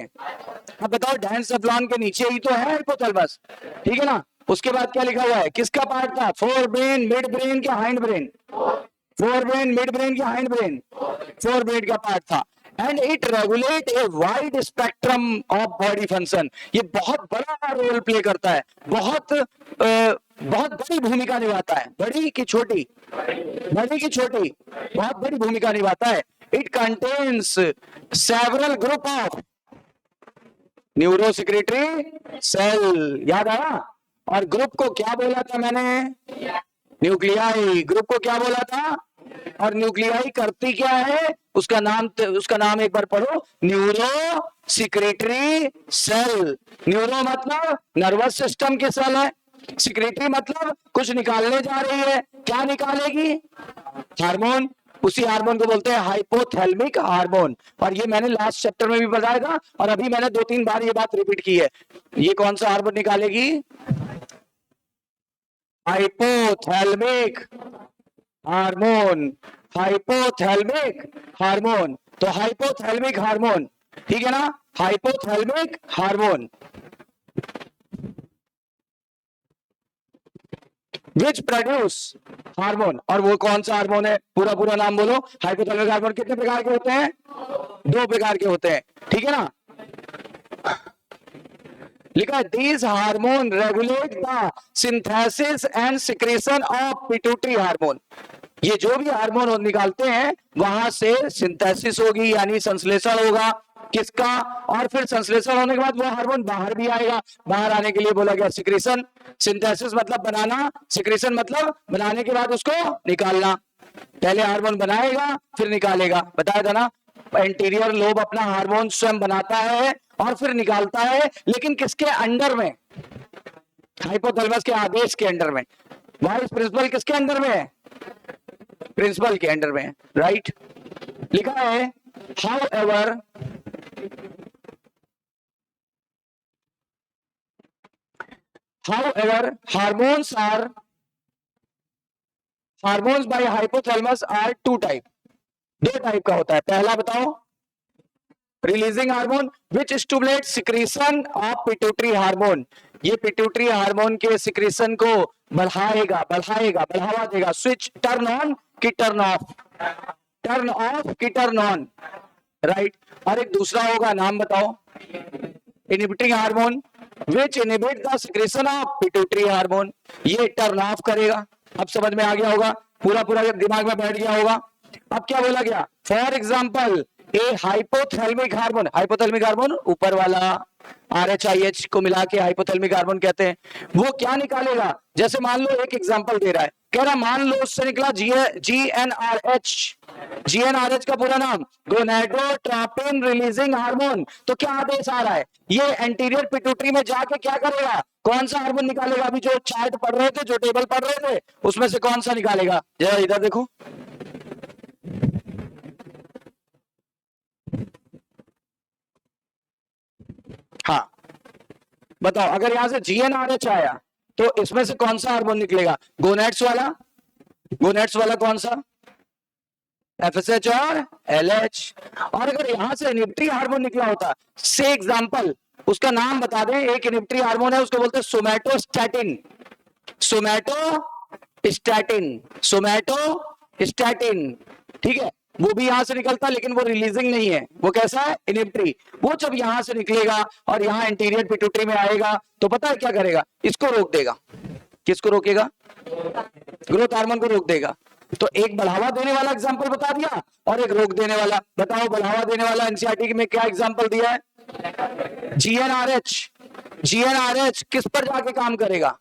अब बताओ डायनसेफ्लॉन के नीचे ही तो है हाइपोथैलेमस, ठीक है ना? उसके बाद क्या लिखा हुआ है? किसका पार्ट था? फोर ब्रेन, मिड ब्रेन क्या hind brain? Fore brain, mid brain क्या हाइंड ब्रेन? फोर ब्रेन का पार्ट था। And it regulate a wide spectrum of body function. ये बहुत बड़ा रोल प्ले करता है, बहुत बड़ी भूमिका निभाता है। बड़ी की छोटी? बड़ी की छोटी? बहुत बड़ी भूमिका निभाता है। It contains several group of neurosecretory cell, याद आया? और ग्रुप को क्या बोला था मैंने? न्यूक्लियाई। ग्रुप को क्या बोला था? और न्यूक्लियाई करती क्या है? उसका नाम एक बार पढ़ो, न्यूरो सिक्रेटरी सेल। न्यूरो मतलब नर्वस सिस्टम के सेल है, सिक्रेटरी मतलब कुछ निकालने जा रही है। क्या निकालेगी? हार्मोन। उसी हार्मोन को बोलते हैं हाइपोथैलेमिक हार्मोन। और ये मैंने लास्ट चैप्टर में भी बताया था, और अभी मैंने 2-3 बार ये बात रिपीट की है। ये कौन सा हार्मोन निकालेगी? Hypothalamic hormone, hypothalamic hormone. तो हाइपोथैलेमिक हार्मोन, ठीक है ना? Hypothalamic hormone which produce hormone. और वो कौन सा हार्मोन है? पूरा पूरा नाम बोलो। हाइपोथैलेमिक हार्मोन कितने प्रकार के होते हैं? 2 प्रकार के होते हैं, ठीक है ना? लिखा है these hormone regulate the synthesis and secretion of pituitary hormone. ये जो भी हार्मोन निकालते हैं वहां से सिंथेसिस होगी, यानी संश्लेषण होगा। किसका? और फिर संश्लेषण होने के बाद वो हार्मोन बाहर भी आएगा। बाहर आने के लिए बोला गया सिक्रेशन। सिंथेसिस मतलब बनाना, सिक्रेशन मतलब बनाने के बाद उसको निकालना। पहले हार्मोन बनाएगा फिर निकालेगा, बताया था ना? एंटीरियर लोब अपना हार्मोन स्वयं बनाता है और फिर निकालता है, लेकिन किसके अंडर में? हाइपोथैलेमस के आदेश के अंडर में। वाइस प्रिंसिपल किसके अंडर में है? प्रिंसिपल के अंडर में, राइट। लिखा है however hormones by hypothalamus are 2 type. 2 type का होता है। पहला बताओ, releasing hormone which stimulate secretion of pituitary hormone. ये पिट्यूटरी हार्मोन के सिक्रीशन को बढ़ावा देगा। स्विच, टर्न ऑन की टर्न ऑफ, टर्न ऑफ की टर्न ऑन, राइट। और एक दूसरा होगा, नाम बताओ, inhibiting hormone which inhibit the secretion of pituitary hormone. ये टर्न ऑफ करेगा। अब समझ में आ गया होगा, पूरा पूरा दिमाग में बैठ गया होगा। अब क्या बोला गया? For example A hypothalamic hormone, hypothalamic hormone ऊपर वाला RHIH को मिला के हाइपोथैलेमिक हार्मोन कहते हैं। वो क्या निकालेगा? जैसे मान लो, एक एग्जांपल दे रहा है, कह रहा मान लो उससे निकला GnRH। GnRH का पूरा नाम गोनेडोट्रोपिन रिलीजिंग हार्मोन। तो क्या आदेश आ रहा है? ये एंटीरियर पिट्यूटरी में जाके क्या करेगा? कौन सा हार्मोन निकालेगा? अभी जो चार्ट पढ़ रहे थे, जो टेबल पढ़ रहे थे, उसमें से कौन सा निकालेगा? जरा इधर देखो, हाँ बताओ, अगर यहां से GnRH आया तो इसमें से कौन सा हार्मोन निकलेगा? गोनेट्स वाला। गोनेट्स वाला कौन सा? FSH और LH। और अगर यहां से इनहिबिटरी हार्मोन निकला होता, से एग्जांपल, उसका नाम बता दें, एक इनहिबिटरी हार्मोन है, उसको बोलते हैं सोमैटोस्टैटिन। सोमैटोस्टैटिन, सोमैटोस्टैटिन, ठीक है। वो भी यहां से निकलता है लेकिन वो रिलीजिंग नहीं है, वो कैसा है, इनिबिटरी। वो जब यहां से निकलेगा और यहां एंटीरियर पिट्यूटरी में आएगा तो पता है क्या करेगा, इसको रोक देगा। किसको रोकेगा, ग्रोथ हार्मोन को रोक देगा। तो एक बढ़ावा देने वाला एग्जांपल बता दिया और एक रोक देने वाला। बताओ बढ़ावा देने वाला एनसीईआरटी में क्या एग्जांपल दिया है, जीएनआरएच। जीएनआरएच किस पर जाके काम करेगा,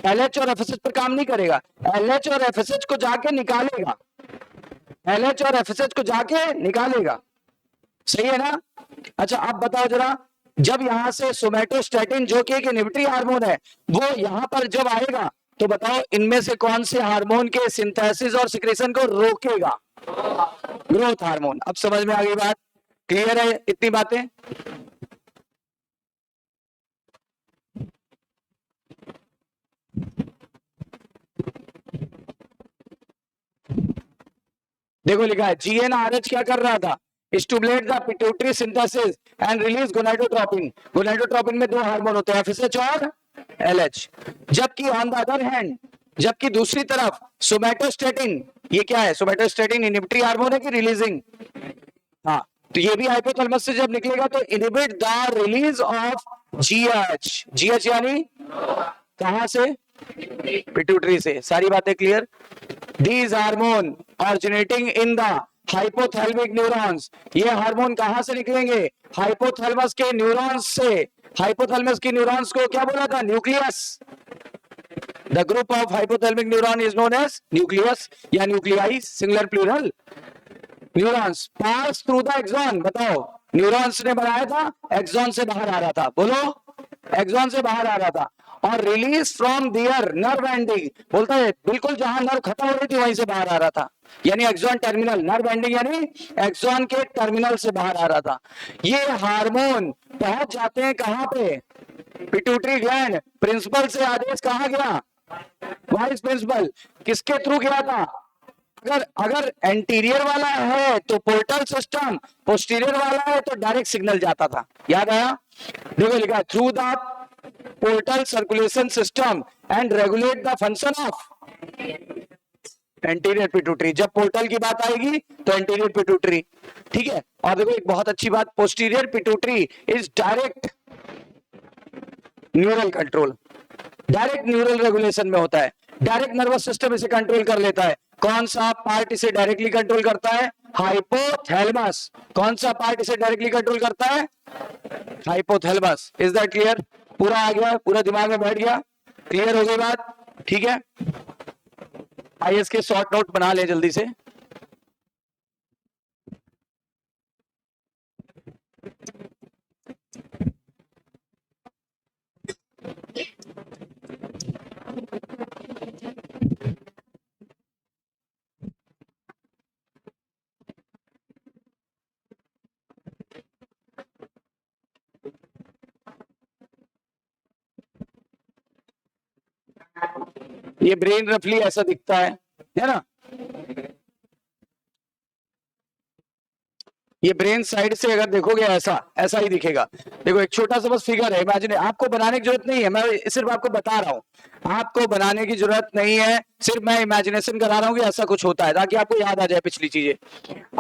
एलएच और एफएसएच पर काम नहीं करेगा, एलएच और एफएसएच को जाके निकालेगा, एलएच और एफएसएच को जाके निकालेगा। सही है ना। अच्छा अब बताओ जरा, जब यहां से सोमेटोस्टेटिन जो कि एक इनहिबिटरी हार्मोन है वो यहां पर जब आएगा तो बताओ इनमें से कौन से हार्मोन के सिंथेसिस और सिक्रेशन को रोकेगा, ग्रोथ हार्मोन। अब समझ में आ गई बात, क्लियर है इतनी बातें। देखो लिखा है जीएनआरएच क्या कर रहा था, stimulate the pituitary synthesis and release gonadotropin. Gonadotropin में दो हार्मोन होते हैं, एफएसएच और एलएच। जबकि ऑन द अदर हैंड, जबकि दूसरी तरफ सोमेटोस्टेटिन, ये क्या है, सोमेटोस्टेटिन इनहिबिटरी हार्मोन है कि रिलीजिंग, हाँ, तो ये भी हाइपोथैलेमस से जब निकलेगा तो inhibit the release of GH. GH यानी कहां से, पिट्यूटरी से। सारी बातें clear. These hormone originating in the hypothalamic neurons, ये हार्मोन कहां से निकलेंगे, हाइपोथैलेमस के न्यूरॉन्स से। हाइपोथैलेमस के न्यूरॉन्स को क्या बोला था, nucleus. The group of hypothalamic neuron is known as nucleus या nuclei, singular plural. Neurons pass through the axon. बताओ न्यूरॉन्स ने बनाया था, एक्सॉन से बाहर आ रहा था, बोलो एक्सॉन से बाहर आ रहा था। और release from their nerve ending, बोलता है बिल्कुल जहां नर्व खत्म हो रही थी वहीं से बाहर आ रहा था, यानी एक्सॉन टर्मिनल। नर्व एंडिंग यानी एक्सॉन के टर्मिनल से बाहर आ रहा था। ये हार्मोन पहुंच जाते हैं कहां पे, पिट्यूटरी ग्लैंड। प्रिंसिपल से आदेश कहां गया, वाइस प्रिंसिपल। किसके थ्रू गया था, अगर अगर एंटीरियर वाला है तो पोर्टल सिस्टम, पोस्टीरियर वाला है तो डायरेक्ट सिग्नल जाता था। याद आया, देखो लिखा through the portal circulation system and regulate the function of anterior pituitary. जब पोर्टल की बात आएगी तो एंटीरियर पिट्यूटरी, ठीक है। और देखो एक बहुत अच्छी बात, posterior pituitary is direct neural control, direct neural regulation में होता है। डायरेक्ट नर्वस सिस्टम इसे कंट्रोल कर लेता है। कौन सा पार्ट इसे डायरेक्टली कंट्रोल करता है, हाइपोथैलेमस। कौन सा पार्ट इसे डायरेक्टली कंट्रोल करता है, हाइपोथैलेमस। इज दैट क्लियर, पूरा आ गया, पूरा दिमाग में बैठ गया, क्लियर हो गई बात, ठीक है। आइए इसके शॉर्ट नोट बना ले जल्दी से। ये ब्रेन रफली ऐसा दिखता है ना। ये ब्रेन साइड से अगर देखोगे ऐसा ऐसा ही दिखेगा। देखो एक छोटा सा बस फिगर है, इमेजिन, आपको बनाने की जरूरत नहीं है, मैं सिर्फ आपको बता रहा हूं, आपको बनाने की जरूरत नहीं है, सिर्फ मैं इमेजिनेशन करा रहा हूं कि ऐसा कुछ होता है ताकि आपको याद आ जाए पिछली चीजें।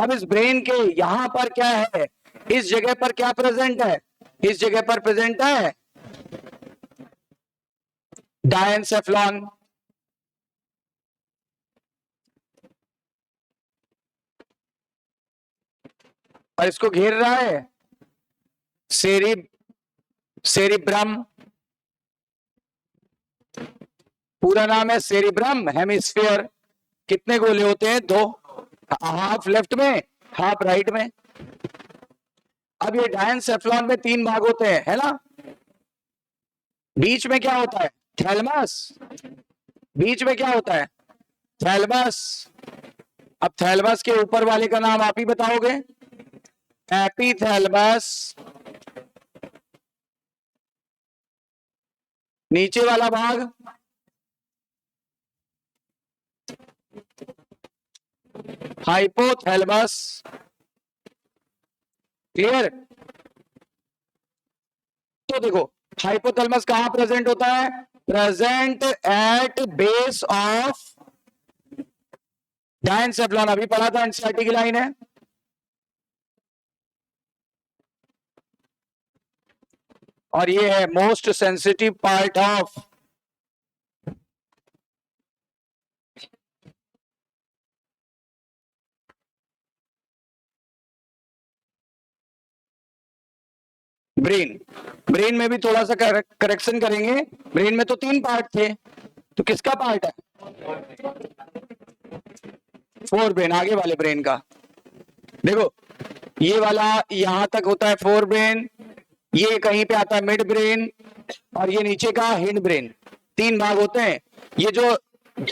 अब इस ब्रेन के यहां पर क्या है, इस जगह पर क्या प्रेजेंट है, इस जगह पर प्रेजेंट है डायनसेफ्लॉन। और इसको घेर रहा है सेरिब्रम, पूरा नाम है सेरिब्रम हेमिस्फीयर। कितने गोले होते हैं, दो, हाफ लेफ्ट में हाफ राइट में। अब ये डायनसेफ्लॉन में तीन भाग होते हैं, है ना। बीच में क्या होता है, थैलमस। बीच में क्या होता है, थैलमस। अब थैलमस के ऊपर वाले का नाम आप ही बताओगे, एपीथैलमस। नीचे वाला भाग हाइपोथैलमस। क्लियर। तो देखो हाइपोथैलमस कहां प्रेजेंट होता है, present at base of diencephalon अभी पढ़ा था, एनसीईआरटी की लाइन है। और ये है most sensitive part of brain. Brain में भी थोड़ा सा करेक्शन करेंगे। ब्रेन में तो 3 पार्ट थे, तो किसका पार्ट है? फोर ब्रेन, आगे वाले ब्रेन का। देखो ये वाला यहां तक होता है फोर ब्रेन, ये कहीं पे आता है मिड ब्रेन, और ये नीचे का हिंड ब्रेन। 3 भाग होते हैं। ये जो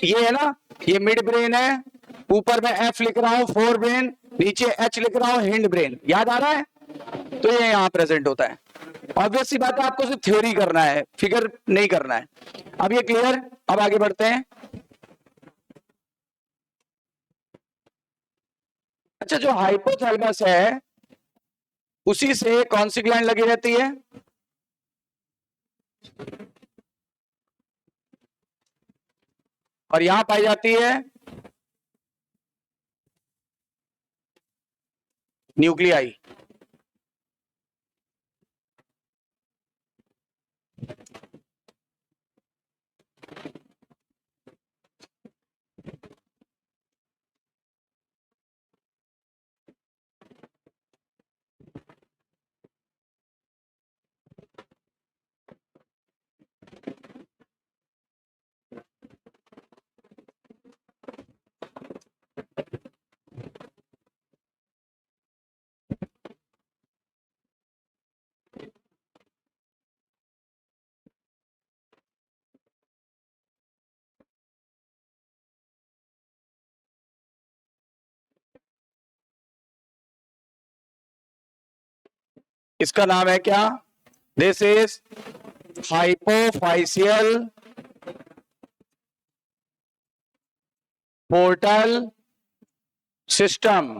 ये है ना, ये मिड ब्रेन है, ऊपर में एफ लिख रहा हूं फोर ब्रेन, नीचे एच लिख रहा हूं हिंड ब्रेन। याद आ रहा है? तो ये यहां प्रेजेंट होता है। ऑब्वियस सी बात है, आपको सिर्फ थ्योरी करना है, फिगर नहीं करना है। अब ये क्लियर? अब आगे बढ़ते हैं। अच्छा, जो हाइपोथैलेमस है उसी से कौन सी ग्लैंड लगी रहती है? और यहां पाई जाती है न्यूक्लियाई। इसका नाम है क्या? This is hypophysial portal system.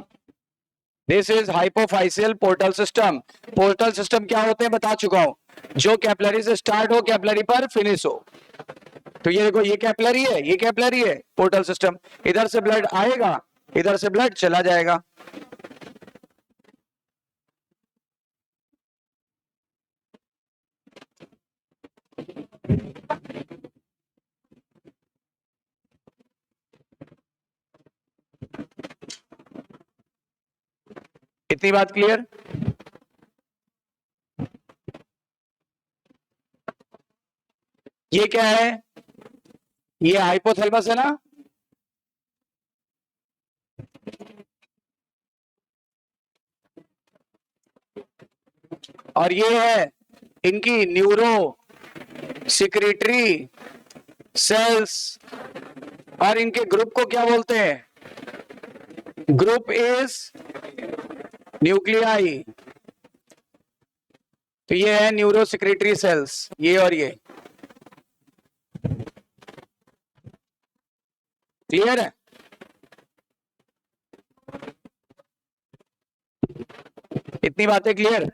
This is hypophysial portal system. Portal system क्या होते हैं बता चुका हूं, जो कैपिलरी से स्टार्ट हो, कैपिलरी पर फिनिश हो। तो ये देखो, ये कैपिलरी है, ये कैपिलरी है, पोर्टल सिस्टम। इधर से ब्लड आएगा, इधर से ब्लड चला जाएगा। इतनी बात क्लियर? ये क्या है? ये हाइपोथैलेमस है ना? और ये है इनकी न्यूरो सिक्रेटरी सेल्स। और इनके ग्रुप को क्या बोलते हैं? Group is nuclei. तो ये है न्यूरो सिक्रेटरी सेल्स, ये और ये। क्लियर है? इतनी बातें क्लियर?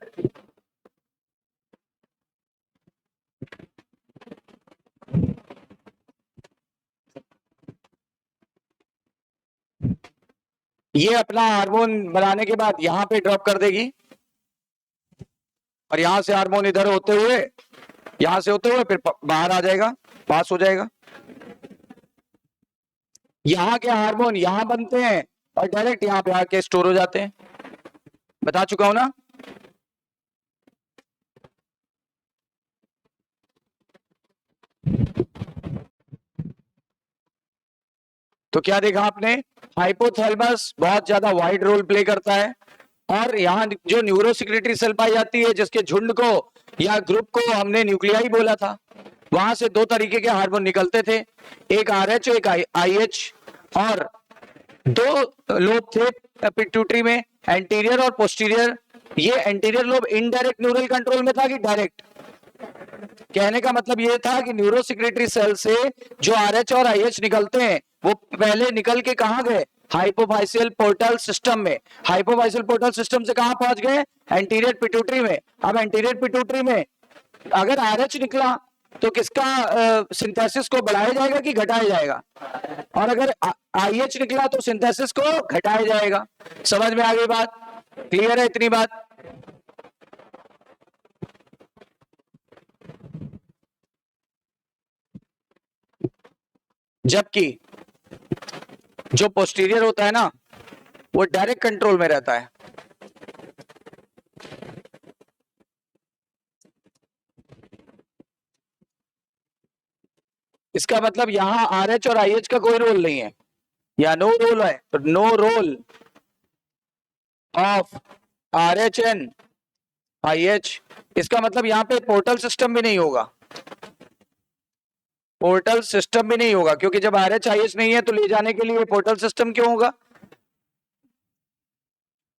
ये अपना हार्मोन बनाने के बाद यहां पे ड्रॉप कर देगी, और यहां से हार्मोन इधर होते हुए, यहां से होते हुए फिर बाहर आ जाएगा, पास हो जाएगा। यहां के हार्मोन यहां बनते हैं और डायरेक्ट यहां पे आके स्टोर हो जाते हैं। बता चुका हूं ना? तो क्या देखा आपने? हाइपोथैलेमस बहुत ज्यादा वाइड रोल प्ले करता है। और यहाँ जो न्यूरोसिक्रेटरी सेल पाई जाती है, जिसके झुंड को या ग्रुप को हमने न्यूक्लियाई बोला था, वहां से 2 तरीके के हार्मोन निकलते थे, एक आरएच और एक आईएच। और 2 लोब थे पिट्यूटरी में, एंटीरियर और पोस्टीरियर। ये anterior lobe indirect neural control में था कि डायरेक्ट? कहने का मतलब ये था कि न्यूरोसिक्रेटरी सेल से जो आरएच और आईएच निकलते हैं, वो पहले निकल के कहां गए? हाइपोफाइशियल पोर्टल सिस्टम में। हाइपोफाइशियल पोर्टल सिस्टम से कहां पहुंच गए? एंटीरियर पिट्यूटरी में। अब एंटीरियर पिट्यूटरी में अगर आरएच निकला तो किसका सिंथेसिस को बढ़ाया जाएगा कि घटाया जाएगा? और अगर आईएच निकला तो सिंथेसिस को घटाया जाएगा। समझ में आ गई बात? क्लियर है इतनी बात? जबकि जो पोस्टीरियर होता है ना, वो डायरेक्ट कंट्रोल में रहता है। इसका मतलब यहां आरएच और आईएच का कोई रोल नहीं है, या नो रोल है, तो no role of RH and IH. इसका मतलब यहां पे पोर्टल सिस्टम भी नहीं होगा, पोर्टल सिस्टम भी नहीं होगा, क्योंकि जब आरएच आईएच नहीं है तो ले जाने के लिए पोर्टल सिस्टम क्यों होगा?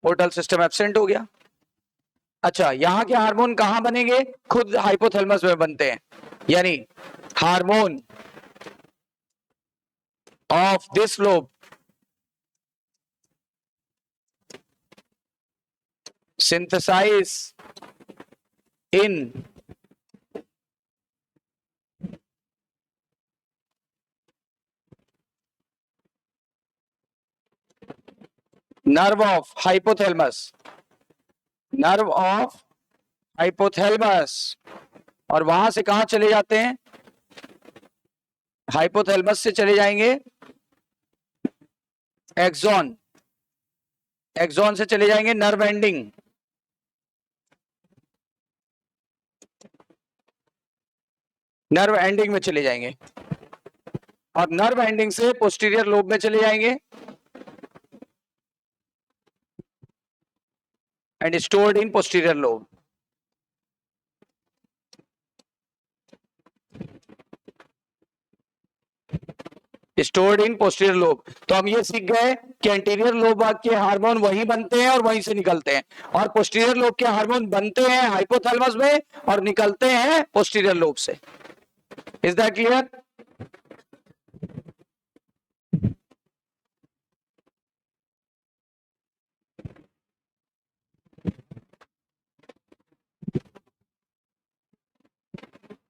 पोर्टल सिस्टम एब्सेंट हो गया। अच्छा, यहां के हार्मोन कहां बनेंगे? खुद हाइपोथैलेमस में बनते हैं, यानी hormone of this lobe synthesize in nerve of hypothalamus, nerve of hypothalamus, और वहां से कहां चले जाते हैं? हाइपोथैलेमस से चले जाएंगे एक्सॉन, एक्सॉन से चले जाएंगे नर्व एंडिंग, नर्व एंडिंग में चले जाएंगे, और नर्व एंडिंग से पोस्टीरियर लोब में चले जाएंगे and stored in posterior lobe. Stored in posterior lobe. तो हम ये सीख गए कि एंटीरियर लोब के हार्मोन वहीं बनते हैं और वहीं से निकलते हैं, और पोस्टीरियर लोब के हार्मोन बनते हैं हाइपोथैलेमस में और निकलते हैं पोस्टीरियर लोब से। Is that clear?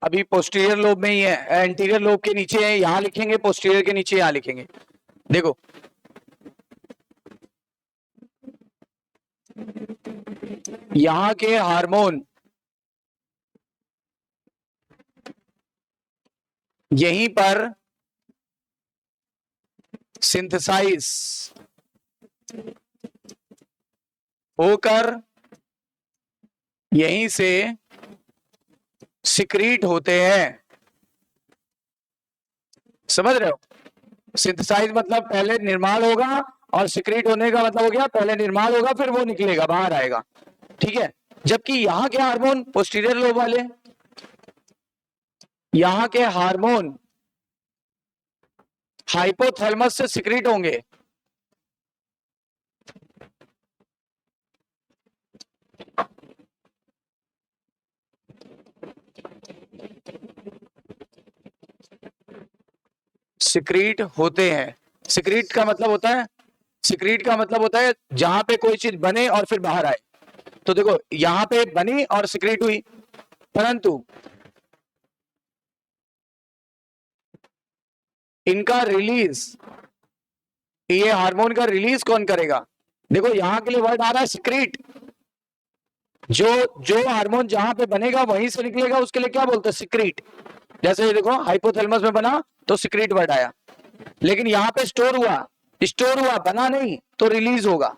अभी पोस्टीरियर लोब में ही है, एंटीरियर लोब के नीचे है, यहां लिखेंगे, पोस्टीरियर के नीचे यहां लिखेंगे। देखो, यहां के हार्मोन यहीं पर सिंथेसाइज होकर यहीं से सिक्रीट होते हैं। समझ रहे हो? सिंथेसाइज मतलब पहले निर्माण होगा, और सिक्रीट होने का मतलब हो गया पहले निर्माण होगा फिर वो निकलेगा, बाहर आएगा। ठीक है? जबकि यहां के हार्मोन पोस्टीरियर लोब वाले, यहां के हार्मोन हाइपोथैलेमस से सिक्रीट होंगे। सिक्रीट होते हैं। सिक्रीट का मतलब होता है, सिक्रीट का मतलब होता है जहां पे कोई चीज बने और फिर बाहर आए। तो देखो, यहां पे बनी और सिक्रीट हुई, परंतु इनका रिलीज, ये हार्मोन का रिलीज कौन करेगा? देखो, यहां के लिए वर्ड आ रहा है सिक्रीट। जो जो हार्मोन जहां पे बनेगा वहीं से निकलेगा, उसके लिए क्या बोलते हैं? सिक्रीट। जैसे देखो, हाइपोथैलेमस में बना तो सिक्रीट वर्ड आया, लेकिन यहां पे स्टोर हुआ, बना नहीं तो रिलीज होगा।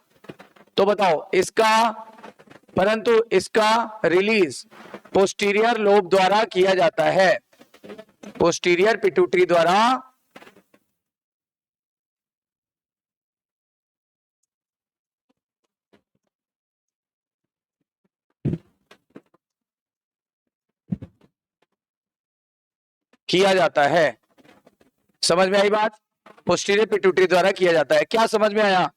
तो बताओ इसका, परंतु इसका रिलीज पोस्टीरियर लोब द्वारा किया जाता है, पोस्टीरियर पिट्यूटरी द्वारा किया जाता है। समझ में आई बात? पोस्टीरियर पिट्यूटरी द्वारा किया जाता है। क्या समझ में आया?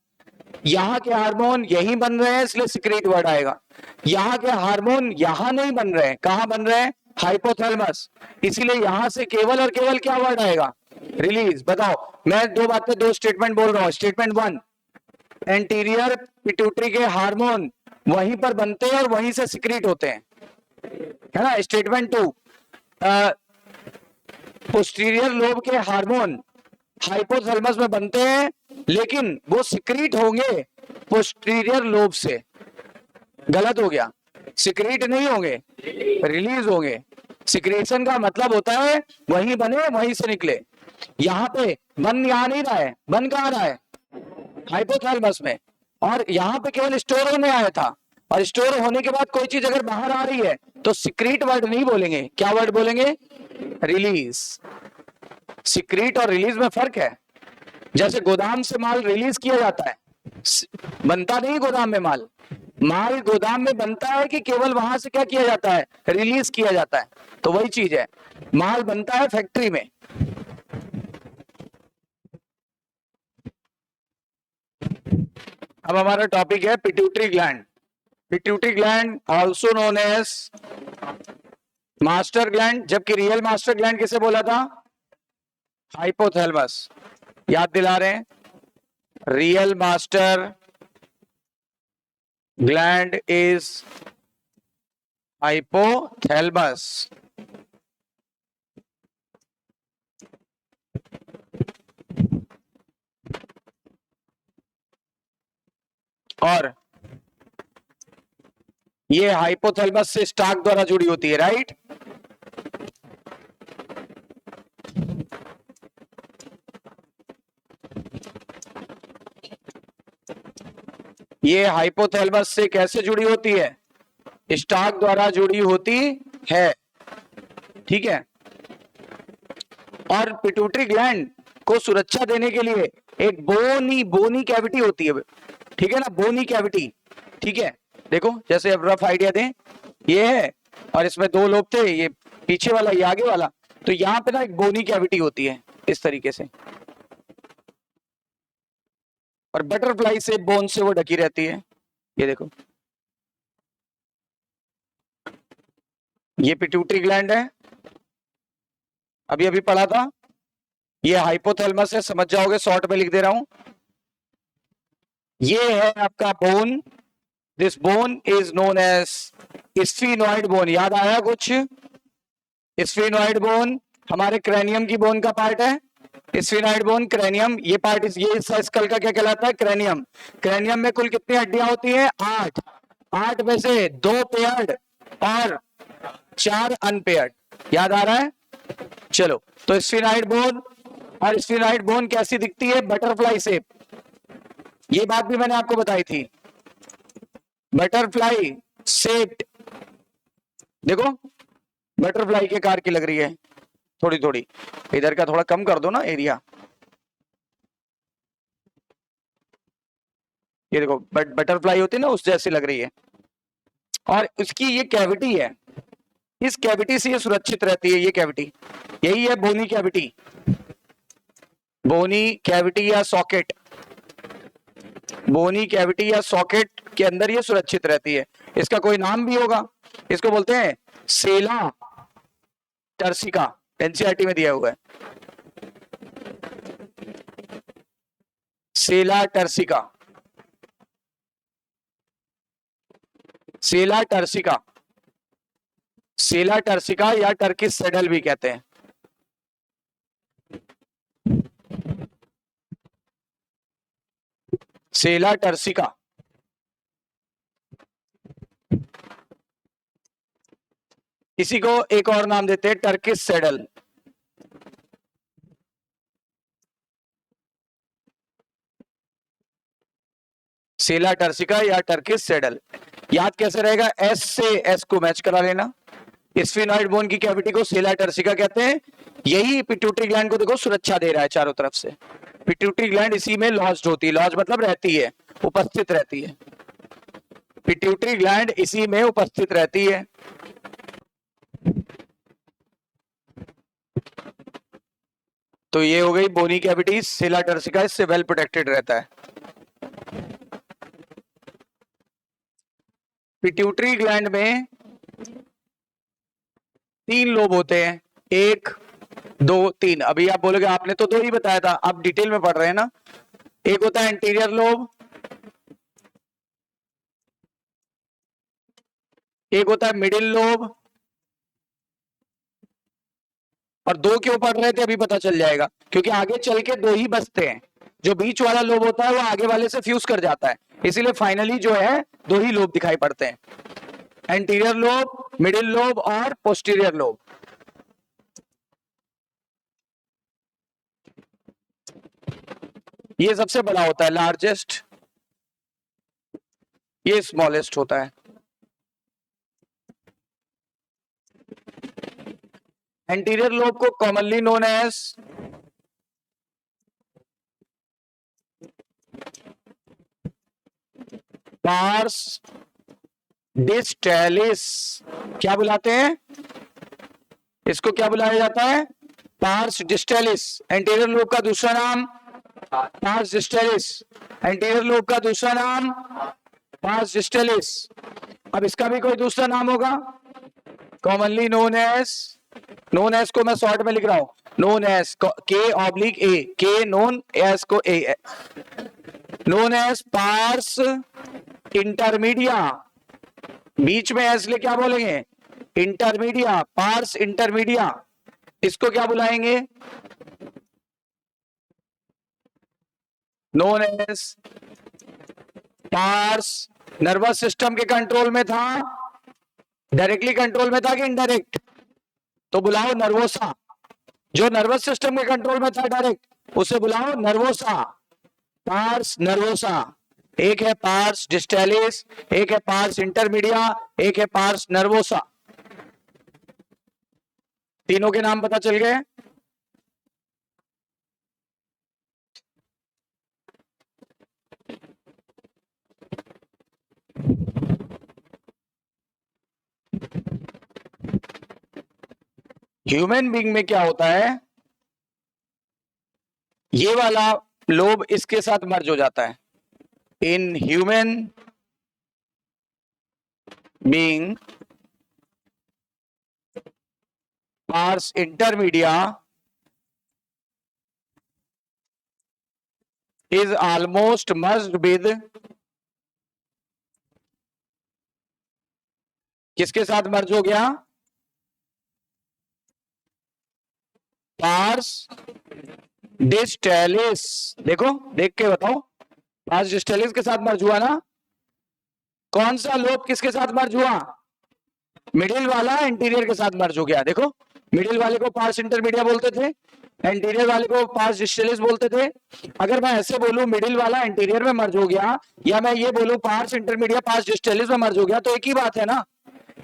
यहां के हार्मोन यहीं बन रहे हैं, इसलिए सिक्रीट वर्ड आएगा। यहां के हार्मोन यहां नहीं बन रहे हैं, कहां बन रहे हैं? हाइपोथैलेमस, इसीलिए यहां से केवल और केवल क्या वर्ड आएगा? रिलीज। बताओ, मैं दो स्टेटमेंट बोल रहा हूं। स्टेटमेंट 1, एंटीरियर पिट्यूटरी के हार्मोन वहीं पर बनते हैं और वहीं से सिक्रीट होते हैं, है ना? स्टेटमेंट 2, पोस्टीरियर लोब के हार्मोन हाइपोथैलेमस में बनते हैं, लेकिन वो सिक्रीट होंगे पोस्टीरियर लोब से। गलत हो गया, सिक्रीट नहीं होंगे, रिलीज होंगे। सिक्रेशन का मतलब होता है वहीं बने वहीं से निकले। यहाँ पे बन यहाँ नहीं रहा है, बन कहाँ रहा है, हाइपोथैलेमस में, और यहाँ पे केवल स्टोर होने आया था। और स्टोर होने के बाद कोई चीज अगर बाहर आ रही है तो सिक्रीट वर्ड नहीं बोलेंगे, क्या वर्ड बोलेंगे, रिलीज। सिक्रीट और रिलीज में फर्क है। जैसे गोदाम से माल रिलीज किया जाता है, बनता नहीं गोदाम में माल, माल गोदाम में बनता है कि केवल वहां से क्या किया जाता है, रिलीज किया जाता है। तो वही चीज है, माल बनता है फैक्ट्री में। अब हमारा टॉपिक है pituitary gland. Pituitary gland also known as master gland, जबकि रियल मास्टर ग्लैंड किसे बोला था, हाइपोथैलेमस। याद दिला रहे हैं, real master gland is hypothalamus. और ये हाइपोथैलेमस से स्टार्क द्वारा जुड़ी होती है, राइट। ये हाइपोथैलेमस से कैसे जुड़ी होती है, स्टार्क द्वारा जुड़ी होती है, ठीक है। और पिट्यूटरी ग्लैंड को सुरक्षा देने के लिए एक बोनी कैविटी होती है, ठीक है ना, बोनी कैविटी, ठीक है। देखो जैसे अब रफ आइडिया दें, ये है और इसमें दो लोब थे, ये पीछे वाला ये आगे वाला, तो यहाँ पे ना एक बोनी कैविटी होती है इस तरीके से, और बटरफ्लाई से बोन से वो ढकी रहती है। ये देखो, ये पिट्यूटरी ग्लैंड है, अभी अभी पढ़ा था। ये हाइपोथैलेमस है, समझ जाओगे, शॉर्ट में लिख दे रहा हूं। ये है आपका bone, this bone is known as sphenoid bone. याद आया कुछ, स्फीनोइड बोन हमारे क्रैनियम की बोन का पार्ट है, स्फीनोइड बोन क्रैनियम, ये पार्ट ये स्कल का क्या कहलाता है, क्रैनियम। क्रैनियम में कुल कितनी हड्डियां होती हैं, 8। 8 में से 2 पेयर्ड और 4 अनपेयर्ड। याद आ रहा है, चलो। तो स्फीनोइड बोन, और स्फीनोइड बोन कैसी दिखती है, बटरफ्लाई शेप। ये बात भी मैंने आपको बताई थी, बटरफ्लाई शेप्ड। देखो बटरफ्लाई के कार की लग रही है, थोड़ी थोड़ी। इधर का थोड़ा कम कर दो ना एरिया, ये देखो बटरफ्लाई होती है ना, उस जैसी लग रही है। और इसकी ये कैविटी है, इस कैविटी से ये सुरक्षित रहती है, ये कैविटी, यही है बोनी कैविटी। बोनी कैविटी या सॉकेट, बोनी कैविटी या सॉकेट के अंदर ये सुरक्षित रहती है। इसका कोई नाम भी होगा, इसको बोलते हैं सेला टर्सिका, एनसीईआरटी में दिया हुआ है, सेला turcica. Sella turcica, sella turcica या टर्किश सेडल भी कहते हैं। सेला टर्सिका, इसी को एक और नाम देते हैं टर्किश सेडल। सेला टर्सिका या टर्किश सेडल। याद कैसे रहेगा, एस से एस को मैच करा लेना। स्फीनोइड बोन की कैविटी को सेला टर्सिका कहते हैं, यही पिट्यूटरी ग्लैंड को देखो सुरक्षा दे रहा है चारों तरफ से। पिट्यूटरी ग्लैंड इसी में लॉज्ड होती है, लॉज मतलब रहती है, उपस्थित रहती है। पिट्यूटरी ग्लैंड इसी में उपस्थित रहती है। तो ये हो गई बोनी कैविटी, सेला टर्सिका इससे वेल प्रोटेक्टेड रहता है। पिट्यूटरी ग्लैंड में 3 लोब होते हैं, 1 2 3। अभी आप बोलोगे आपने तो 2 ही बताया था, आप डिटेल में पढ़ रहे हैं ना। एक होता है एंटीरियर लोब, एक होता है मिडिल लोब, और दो क्यों पढ़ रहे थे अभी पता चल जाएगा, क्योंकि आगे चल के दो ही बचते हैं। जो बीच वाला लोब होता है वो आगे वाले से फ्यूज कर जाता है, इसीलिए फाइनली जो है दो ही लोब दिखाई पड़ते हैं, एंटीरियर लोब, मिडिल लोब और पोस्टीरियर लोब। ये सबसे बड़ा होता है लार्जेस्ट, ये स्मॉलेस्ट होता है। एंटीरियर लोब को commonly known as pars distalis क्या बुलाते हैं, इसको क्या बुलाया जाता है, पार्स डिस्टेलिस। एंटीरियर लोब का दूसरा नाम पार्स डिस्टेलिस, एंटीरियर लोब का दूसरा नाम पार्स डिस्टेलिस। अब इसका भी कोई दूसरा नाम होगा, कॉमनली नोन एज को मैं शॉर्ट में लिख रहा हूं, नोन एज के ऑब्लिक ए, के नोन एज को ए, नोन एज पार्स इंटरमीडिया, बीच में एस ले क्या बोलेंगे, इंटरमीडिया, पार्स इंटरमीडिया। इसको क्या बुलाएंगे, known as pars. Nervous system के कंट्रोल में था, डायरेक्टली कंट्रोल में था कि इनडायरेक्ट, तो बुलाओ नर्वोसा। जो नर्वस सिस्टम के कंट्रोल में था डायरेक्ट, उसे बुलाओ नर्वोसा, पार्स नर्वोसा। एक है पार्स डिस्टेलिस, एक है पार्स इंटरमीडिया, एक है पार्स नर्वोसा। तीनों के नाम पता चल गए। ह्यूमन बीइंग में क्या होता है, ये वाला लोब इसके साथ मर्ज हो जाता है। In human being parse intermedia is almost merged with, किसके साथ मर्ज हो गया, पार्स डिस्टेलिस। देखो देख के बताओ, पार्स डिस्टेलिस के साथ मर्ज हुआ ना। कौन सा लोब किसके साथ मर्ज हुआ, मिडिल वाला इंटीरियर के साथ मर्ज हो गया। देखो मिडिल वाले को पार्स इंटरमीडिया बोलते थे, एंटीरियर वाले को पार्स डिस्टेलिस बोलते थे। अगर मैं ऐसे बोलूं मिडिल वाला इंटीरियर में मर्ज हो गया, या मैं ये बोलूं पार्स इंटरमीडिया पार्स डिस्टेलिस में मर्ज हो गया, तो एक ही बात है ना,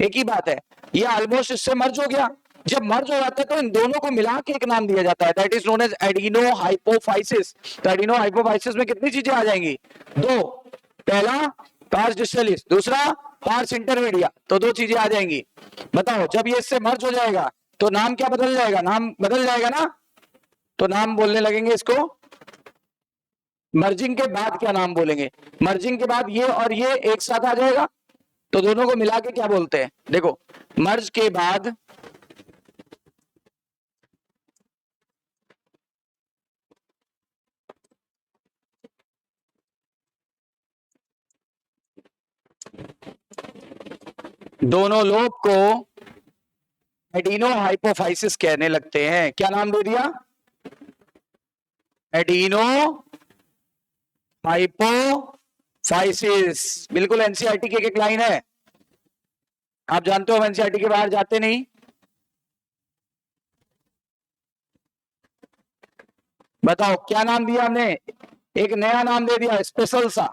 एक ही बात है। ये ऑलमोस्ट इससे मर्ज हो गया। जब मर्ज हो जाता है तो इन दोनों को मिला के एक नाम दिया जाता है, that is known as adeno hypophysis. तो एडिनो हाइपोफाइसिस में कितनी चीजें आ जाएंगी, दो, पहला पार्स डिस्टेलिस, दूसरा पार्स इंटरमीडिया, तो दो चीजें आ जाएंगी। बताओ जब ये इससे मर्ज हो जाएगा तो नाम क्या बदल जाएगा, नाम बदल जाएगा ना। तो नाम बोलने लगेंगे इसको, मर्जिंग के बाद क्या नाम बोलेंगे, मर्जिंग के बाद ये और ये एक साथ आ जाएगा, तो दोनों को मिला के क्या बोलते हैं। देखो मर्ज के बाद दोनों लोब को एडिनो हाइपोफाइसिस कहने लगते हैं। क्या नाम दे दिया, एडिनो हाइपोफाइसिस। बिल्कुल एनसीईआरटी की एक लाइन है, आप जानते हो हम एनसीईआरटी के बाहर जाते नहीं। बताओ क्या नाम दिया हमने, एक नया नाम दे दिया स्पेशल सा,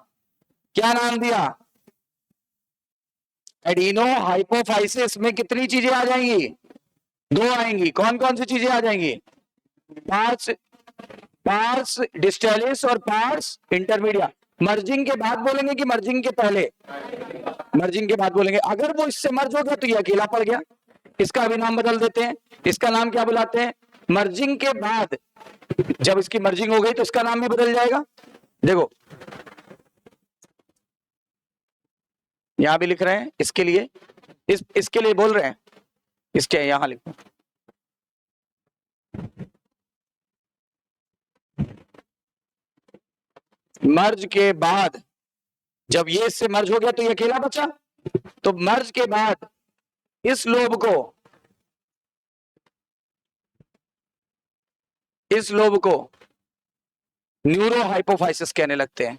क्या नाम दिया, एडिनो हाइपोफाइसिस में कितनी चीजें आ जाएंगी, दो आएंगी। कौन कौन सी चीजें आ जाएंगी, पार्स पार्स डिस्टेलिस और पार्स इंटरमीडिया। मर्जिंग के बाद बोलेंगे कि मर्जिंग के पहले, मर्जिंग के बाद बोलेंगे। अगर वो इससे मर्ज हो गया तो ये अकेला पड़ गया, इसका भी नाम बदल देते हैं। इसका नाम क्या बुलाते हैं, मर्जिंग के बाद जब इसकी मर्जिंग हो गई तो इसका नाम भी बदल जाएगा। देखो यहां भी लिख रहे हैं इसके लिए, इसके लिए बोल रहे हैं, इसके यहां लिखो, मर्ज के बाद जब ये इससे मर्ज हो गया तो ये अकेला बचा, तो मर्ज के बाद इस लोब को इस लोब को न्यूरो हाइपोफाइसिस कहने लगते हैं।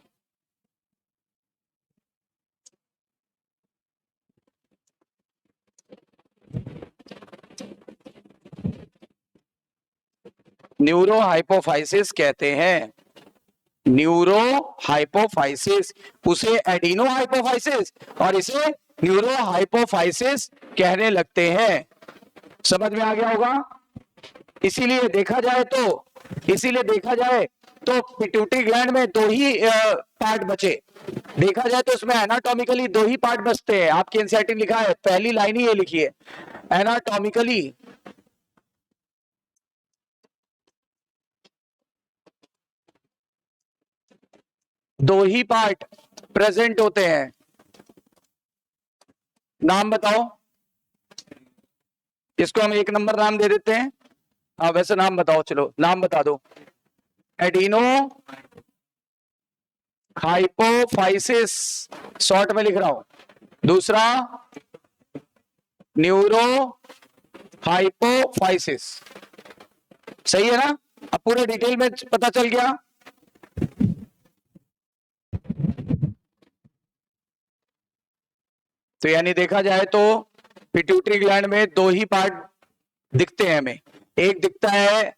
न्यूरो हाइपोफाइसिस कहते हैं, न्यूरो हाइपोफाइसिस। उसे एडिनो हाइपोफाइसिस और इसे न्यूरो हाइपोफाइसिस कहने लगते हैं। समझ में आ गया होगा। इसीलिए देखा जाए तो पिट्यूटरी ग्लैंड में दो ही पार्ट बचे। देखा जाए तो इसमें एनाटॉमिकली दो ही पार्ट बचते हैं। आपकी एनसीईआरटी लिखा है, पहली लाइन ही ये लिखी है, एनाटॉमिकली दो ही पार्ट प्रेजेंट होते हैं। नाम बताओ। इसको हम 1 नंबर नाम दे देते हैं। हाँ वैसे नाम बताओ, चलो नाम बता दो। एडिनो हाइपोफाइसिस शॉर्ट में लिख रहा हूं। दूसरा न्यूरो हाइपोफाइसिस। सही है ना। अब पूरे डिटेल में पता चल गया। तो यानी देखा जाए तो पिट्यूटरी ग्लैंड में दो ही पार्ट दिखते हैं हमें। एक दिखता है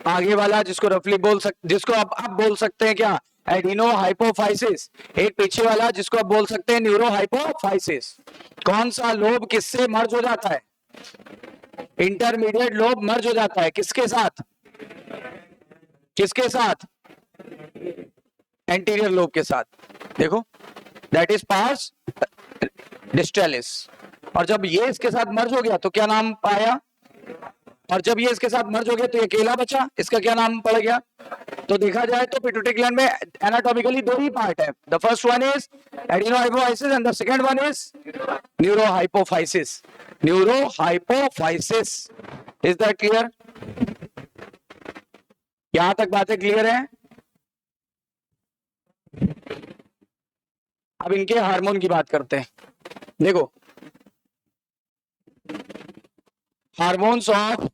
आगे वाला, जिसको रफली जिसको आप बोल सकते हैं क्या, एडिनो हाइपोफाइसिस। एक पीछे वाला जिसको आप बोल सकते हैं न्यूरो हाइपोफाइसिस। कौन सा लोब किससे मर्ज हो जाता है? इंटरमीडिएट लोब मर्ज हो जाता है किसके साथ? एंटीरियर लोब के साथ। देखो, दैट इज पार्स डिस्टेलिस। और जब ये इसके साथ मर्ज हो गया तो क्या नाम पाया? और जब ये इसके साथ मर्ज हो गया तो ये अकेला बचा, इसका क्या नाम पड़ गया? तो देखा जाए तो पिट्यूटरी ग्लैंड में एनाटॉमिकली दो ही पार्ट है। The first one is adeno hypophysis and the second one is neuro hypophysis. Neuro hypophysis. Is that clear? यहां तक बातें क्लियर है? अब इनके हार्मोन की बात करते हैं। देखो, hormones of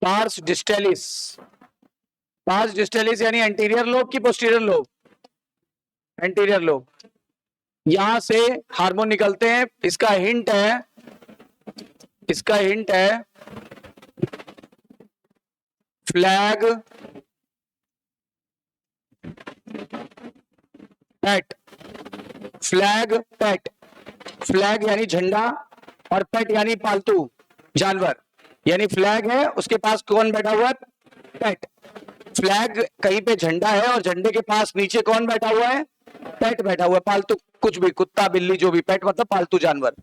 pars distalis. Pars distalis यानी एंटीरियर लोब की पोस्टीरियर लोब? Anterior lobe. यहां से हार्मोन निकलते हैं। इसका हिंट है flag pet. Flag pet. Flag यानी झंडा और पेट यानी पालतू जानवर। यानी फ्लैग है, उसके पास कौन बैठा हुआ है? पेट। फ्लैग कहीं पे झंडा है और झंडे के पास नीचे कौन बैठा हुआ है? पेट बैठा हुआ है। पालतू कुछ भी, कुत्ता बिल्ली जो भी, पेट मतलब पालतू जानवर।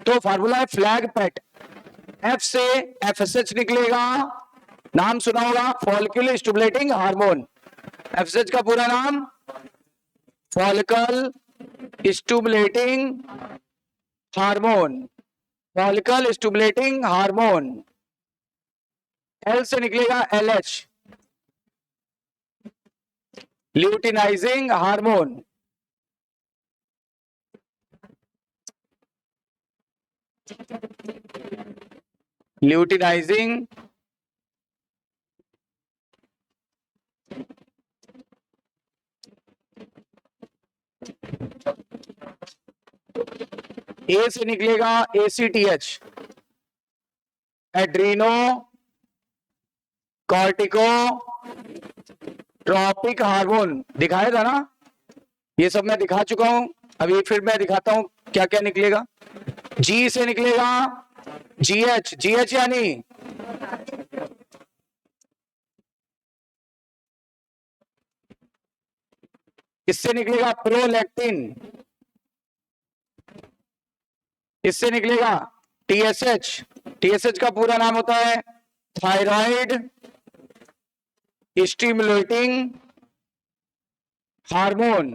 तो फार्मूला है फ्लैग पेट। एफ से एफएसएच निकलेगा। नाम सुना होगा, फॉलिकल स्टिमुलेटिंग हार्मोन। एफएसएच का पूरा नाम follicle stimulating hormone. Follicle stimulating hormone. L से निकलेगा LH, luteinising hormone. Luteinising A से निकलेगा ACTH, adreno cortico tropic hormone. दिखाया था ना, ये सब मैं दिखा चुका हूं। अभी फिर मैं दिखाता हूं क्या क्या निकलेगा। जी से निकलेगा जीएच। जीएच यानी इससे निकलेगा प्रोलैक्टिन। इससे निकलेगा टीएसएच। टीएसएच का पूरा नाम होता है thyroid stimulating hormone.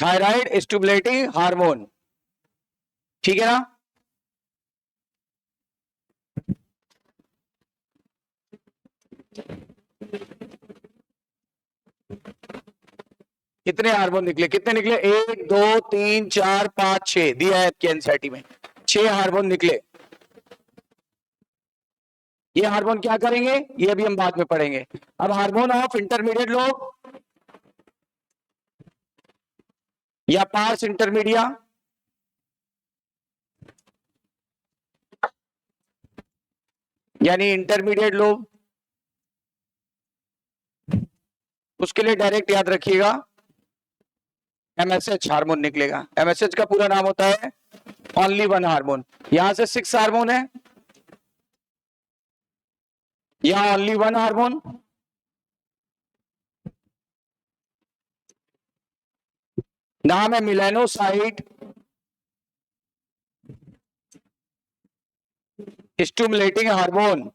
Thyroid stimulating hormone. ठीक है ना। कितने हार्मोन निकले? कितने निकले? 1 2 3 4 5 6 दिया है आपके एनसीईआरटी में। 6 हार्मोन निकले। ये हार्मोन क्या करेंगे ये अभी हम बाद में पढ़ेंगे। अब हार्मोन ऑफ इंटरमीडिएट लोग या पार्स इंटरमीडिया, यानी इंटरमीडिएट लोब, उसके लिए डायरेक्ट याद रखिएगा एमएसएच हार्मोन निकलेगा। एमएसएच का पूरा नाम होता है ओनली वन हार्मोन। यहां से 6 हार्मोन है, यहां ओनली वन हार्मोन, नाम है मिलेनोसाइट स्टिमुलेटिंग हार्मोन।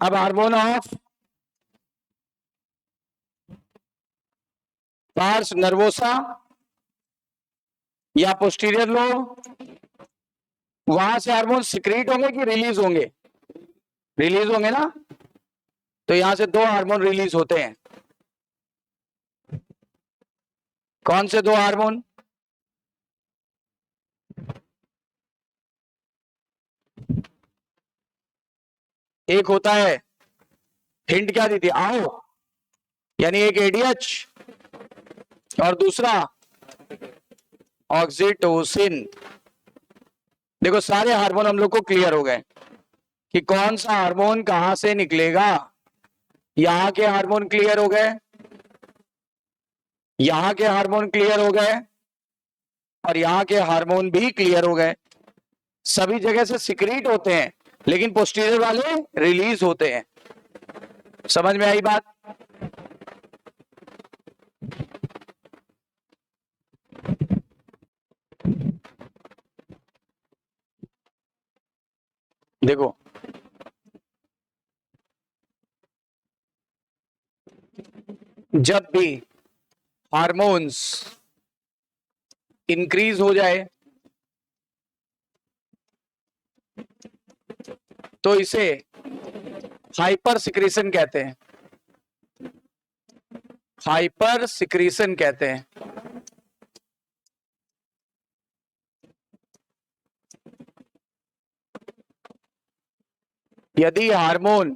अब हार्मोन ऑफ पार्स नर्वोसा या पोस्टीरियर लोब, वहां से हार्मोन सिक्रीट होंगे कि रिलीज होंगे? रिलीज होंगे ना, तो यहां से 2 हार्मोन रिलीज होते हैं। कौन से 2 हार्मोन? एक होता है, हिंट क्या दी थी? आओ, यानी एक एडीएच और दूसरा ऑक्सीटोसिन। देखो सारे हार्मोन हम लोग को क्लियर हो गए कि कौन सा हार्मोन कहां से निकलेगा। यहां के हार्मोन क्लियर हो गए, यहां के हार्मोन क्लियर हो गए और यहां के हार्मोन भी क्लियर हो गए। सभी जगह से सिक्रीट होते हैं लेकिन पोस्टीरियर वाले रिलीज होते हैं। समझ में आई बात? देखो जब भी हार्मोन्स इंक्रीज हो जाए तो इसे हाइपर सिक्रीशन कहते हैं। हाइपर सिक्रीशन कहते हैं। यदि हार्मोन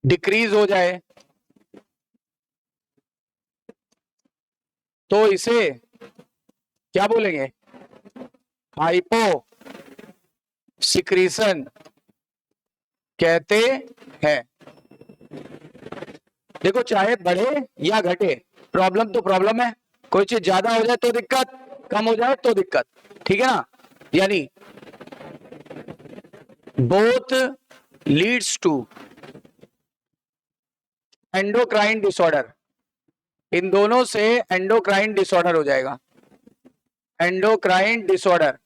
डिक्रीज हो जाए तो इसे क्या बोलेंगे? हाइपो सिक्रीशन कहते हैं। देखो चाहे बढ़े या घटे, प्रॉब्लम तो प्रॉब्लम है। कोई चीज ज्यादा हो जाए तो दिक्कत, कम हो जाए तो दिक्कत, ठीक है ना? यानी both leads to endocrine disorder. इन दोनों से एंडोक्राइन डिसऑर्डर हो जाएगा। एंडोक्राइन डिसऑर्डर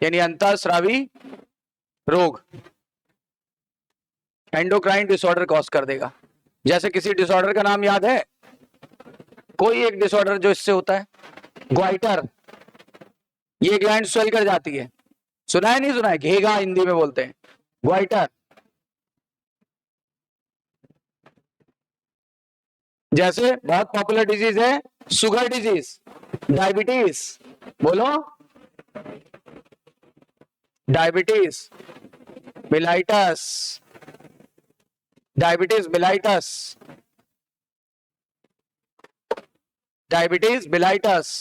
यानी अंतःस्रावी रोग एंडोक्राइन डिसऑर्डर कॉज कर देगा। जैसे किसी डिसऑर्डर का नाम याद है? कोई एक डिसऑर्डर जो इससे होता है, ग्वाइटर, ये ग्लैंड स्वेल कर जाती है। सुना है नहीं सुना है? घेगा हिंदी में बोलते हैं, ग्वाइटर। जैसे बहुत पॉपुलर डिजीज है शुगर डिजीज, डायबिटीज, बोलो diabetes mellitus, diabetes mellitus, diabetes mellitus.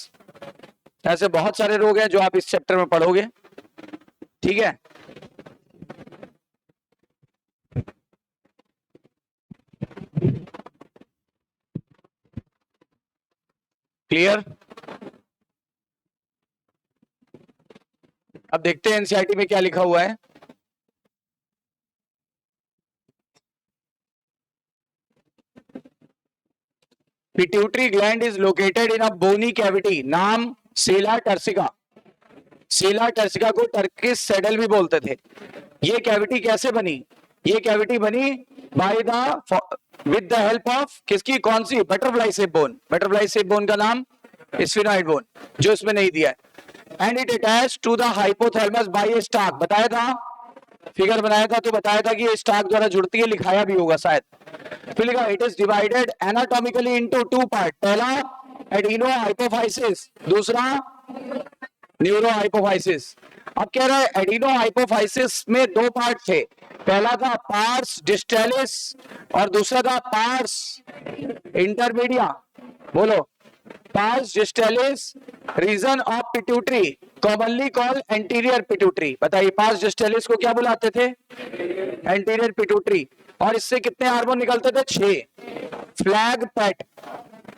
ऐसे बहुत सारे रोग हैं जो आप इस चैप्टर में पढ़ोगे, ठीक है? क्लियर? अब देखते हैं एनसीईआरटी में क्या लिखा हुआ है। Pituitary gland is located in a bony cavity. नाम सेला टर्सिका। सेला टर्सिका को टर्किश सैडल भी बोलते थे। ये कैविटी कैसे बनी? ये कैविटी बनी by the with the help of किसकी? कौन सी? Butterfly shape bone. Butterfly shape bone का नाम स्फिनॉइड बोन, जो इसमें नहीं दिया है। And it attach to the hypothalamus by a stalk, बताया था, फिगर बनाया था तो बताया था कि ये स्टाक द्वारा जुड़ती है, लिखाया भी होगा शायद। फिर लिखा it is divided anatomically into two part, पहला एडिनो हाइपोफाइसिस, दूसरा न्यूरो हाइपोफाइसिस। अब कह रहा है एडिनो हाइपोफाइसिस में दो पार्ट थे, पहला था पार्स डिस्टेलिस और दूसरा था पार्स इंटरमीडिया। बोलो, pars distalis region of pituitary commonly called anterior pituitary. बताइए पार्स डिस्टेलिस को क्या बुलाते थे? Anterior pituitary. और इससे कितने हार्मोन निकलते थे? 6। फ्लैग पेट,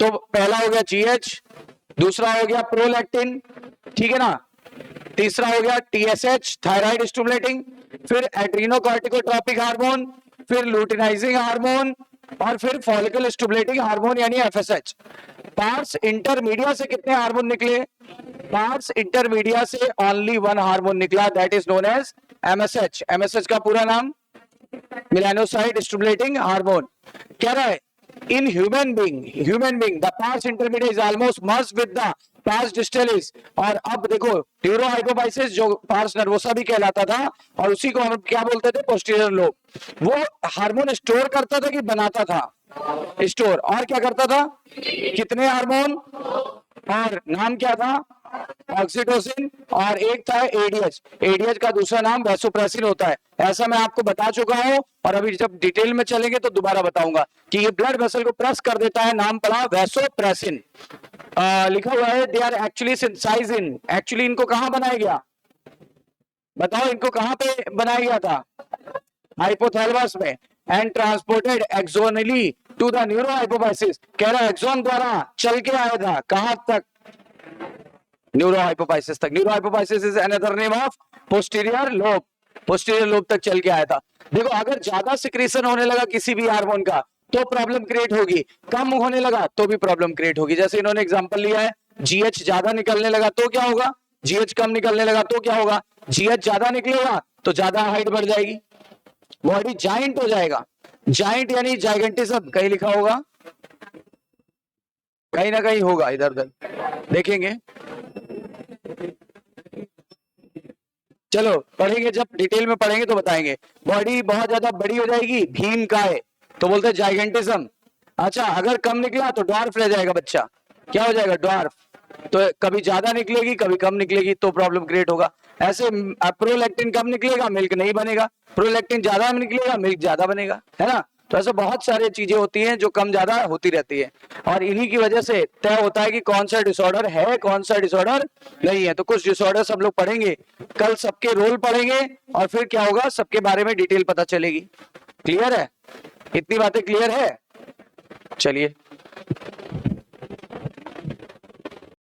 तो पहला हो गया जीएच, दूसरा हो गया प्रोलैक्टिन, ठीक है ना, तीसरा हो गया टीएसएच थायराइड स्टिमुलेटिंग, फिर एड्रीनोकॉर्टिकोट्रोपिक हार्मोन, फिर लुटिनाइजिंग हार्मोन और फिर फॉलिकल स्टिमुलेटिंग हार्मोन यानी एफएसएच। पार्स इंटरमीडिया से कितने हार्मोन निकले? पार्स इंटरमीडिया से ओनली वन हार्मोन निकला, that is known as MSH. MSH का पूरा नाम मेलानोसाइट स्टिमुलेटिंग हार्मोन। कह रहा है in human being the pars intermedia is almost merged with the pars distalis। और अब देखो न्यूरो हाइपोफाइसिस जो पार्स नर्वोसा भी कहलाता था और उसी को हम क्या बोलते थे? Posterior lobe. वो हार्मोन स्टोर करता था कि बनाता था? स्टोर। और क्या करता था? कितने हार्मोन? और नाम क्या था? ऑक्सीटोसिन, और एक था एडीएच। एडीएच का दूसरा नाम वैसोप्रेसिन होता है, ऐसा मैं आपको बता चुका हूं। और अभी जब डिटेल में चलेंगे तो दोबारा बताऊंगा कि ये ब्लड वेसल को प्रेस कर देता है, नाम पड़ा वैसोप्रेसिन। लिखा हुआ है they are actually synthesised in, actually इनको कहां बनाया गया? बताओ इनको कहां पे बनाया गया था? हाइपोथैलेमस में। And transported axonally to the neurohypophysis. कह रहा है एक्सोन द्वारा चल के आया था कहां तक? न्यूरो हाइपोफाइसिस तक। Neuro hypophysis is another name of posterior lobe, posterior lobe तक चल के आया था। देखो अगर ज्यादा सिक्रीशन होने लगा किसी भी हार्मोन का तो प्रॉब्लम क्रिएट होगी, कम होने लगा तो भी प्रॉब्लम क्रिएट होगी। जैसे इन्होंने एग्जांपल लिया है, जीएच ज्यादा निकलने लगा तो क्या होगा? जीएच कम निकलने लगा तो क्या होगा? जीएच ज्यादा निकलेगा तो ज्यादा हाइट बढ़ जाएगी, बॉडी जाइंट हो जाएगा। जाइंट यानी जाइगेंटिज्म, कहीं लिखा होगा, कहीं ना कहीं होगा, इधर उधर देखेंगे। चलो पढ़ेंगे, जब डिटेल में पढ़ेंगे तो बताएंगे। बॉडी बहुत ज्यादा बड़ी हो जाएगी, भीम का है तो बोलते हैं जाइगेंटिज्म। अच्छा अगर कम निकला तो ड्वार्फ रह जाएगा बच्चा, क्या हो जाएगा? ड्वार्फ। तो कभी ज्यादा निकलेगी कभी कम निकलेगी तो प्रॉब्लम क्रिएट होगा। ऐसे प्रोलैक्टिन कम निकलेगा मिल्क नहीं बनेगा, प्रोलैक्टिन ज्यादा निकलेगा मिल्क ज्यादा बनेगा, है ना। तो ऐसे बहुत सारी चीजें होती हैं जो कम ज्यादा होती रहती है और इन्हीं की वजह से तय होता है कि कौन सा डिसऑर्डर है कौन सा डिसऑर्डर नहीं है। तो कुछ डिसऑर्डर सब लोग पढ़ेंगे, कल सबके रोल पढ़ेंगे और फिर क्या होगा सबके बारे में डिटेल पता चलेगी। क्लियर है? इतनी बातें क्लियर है? चलिए।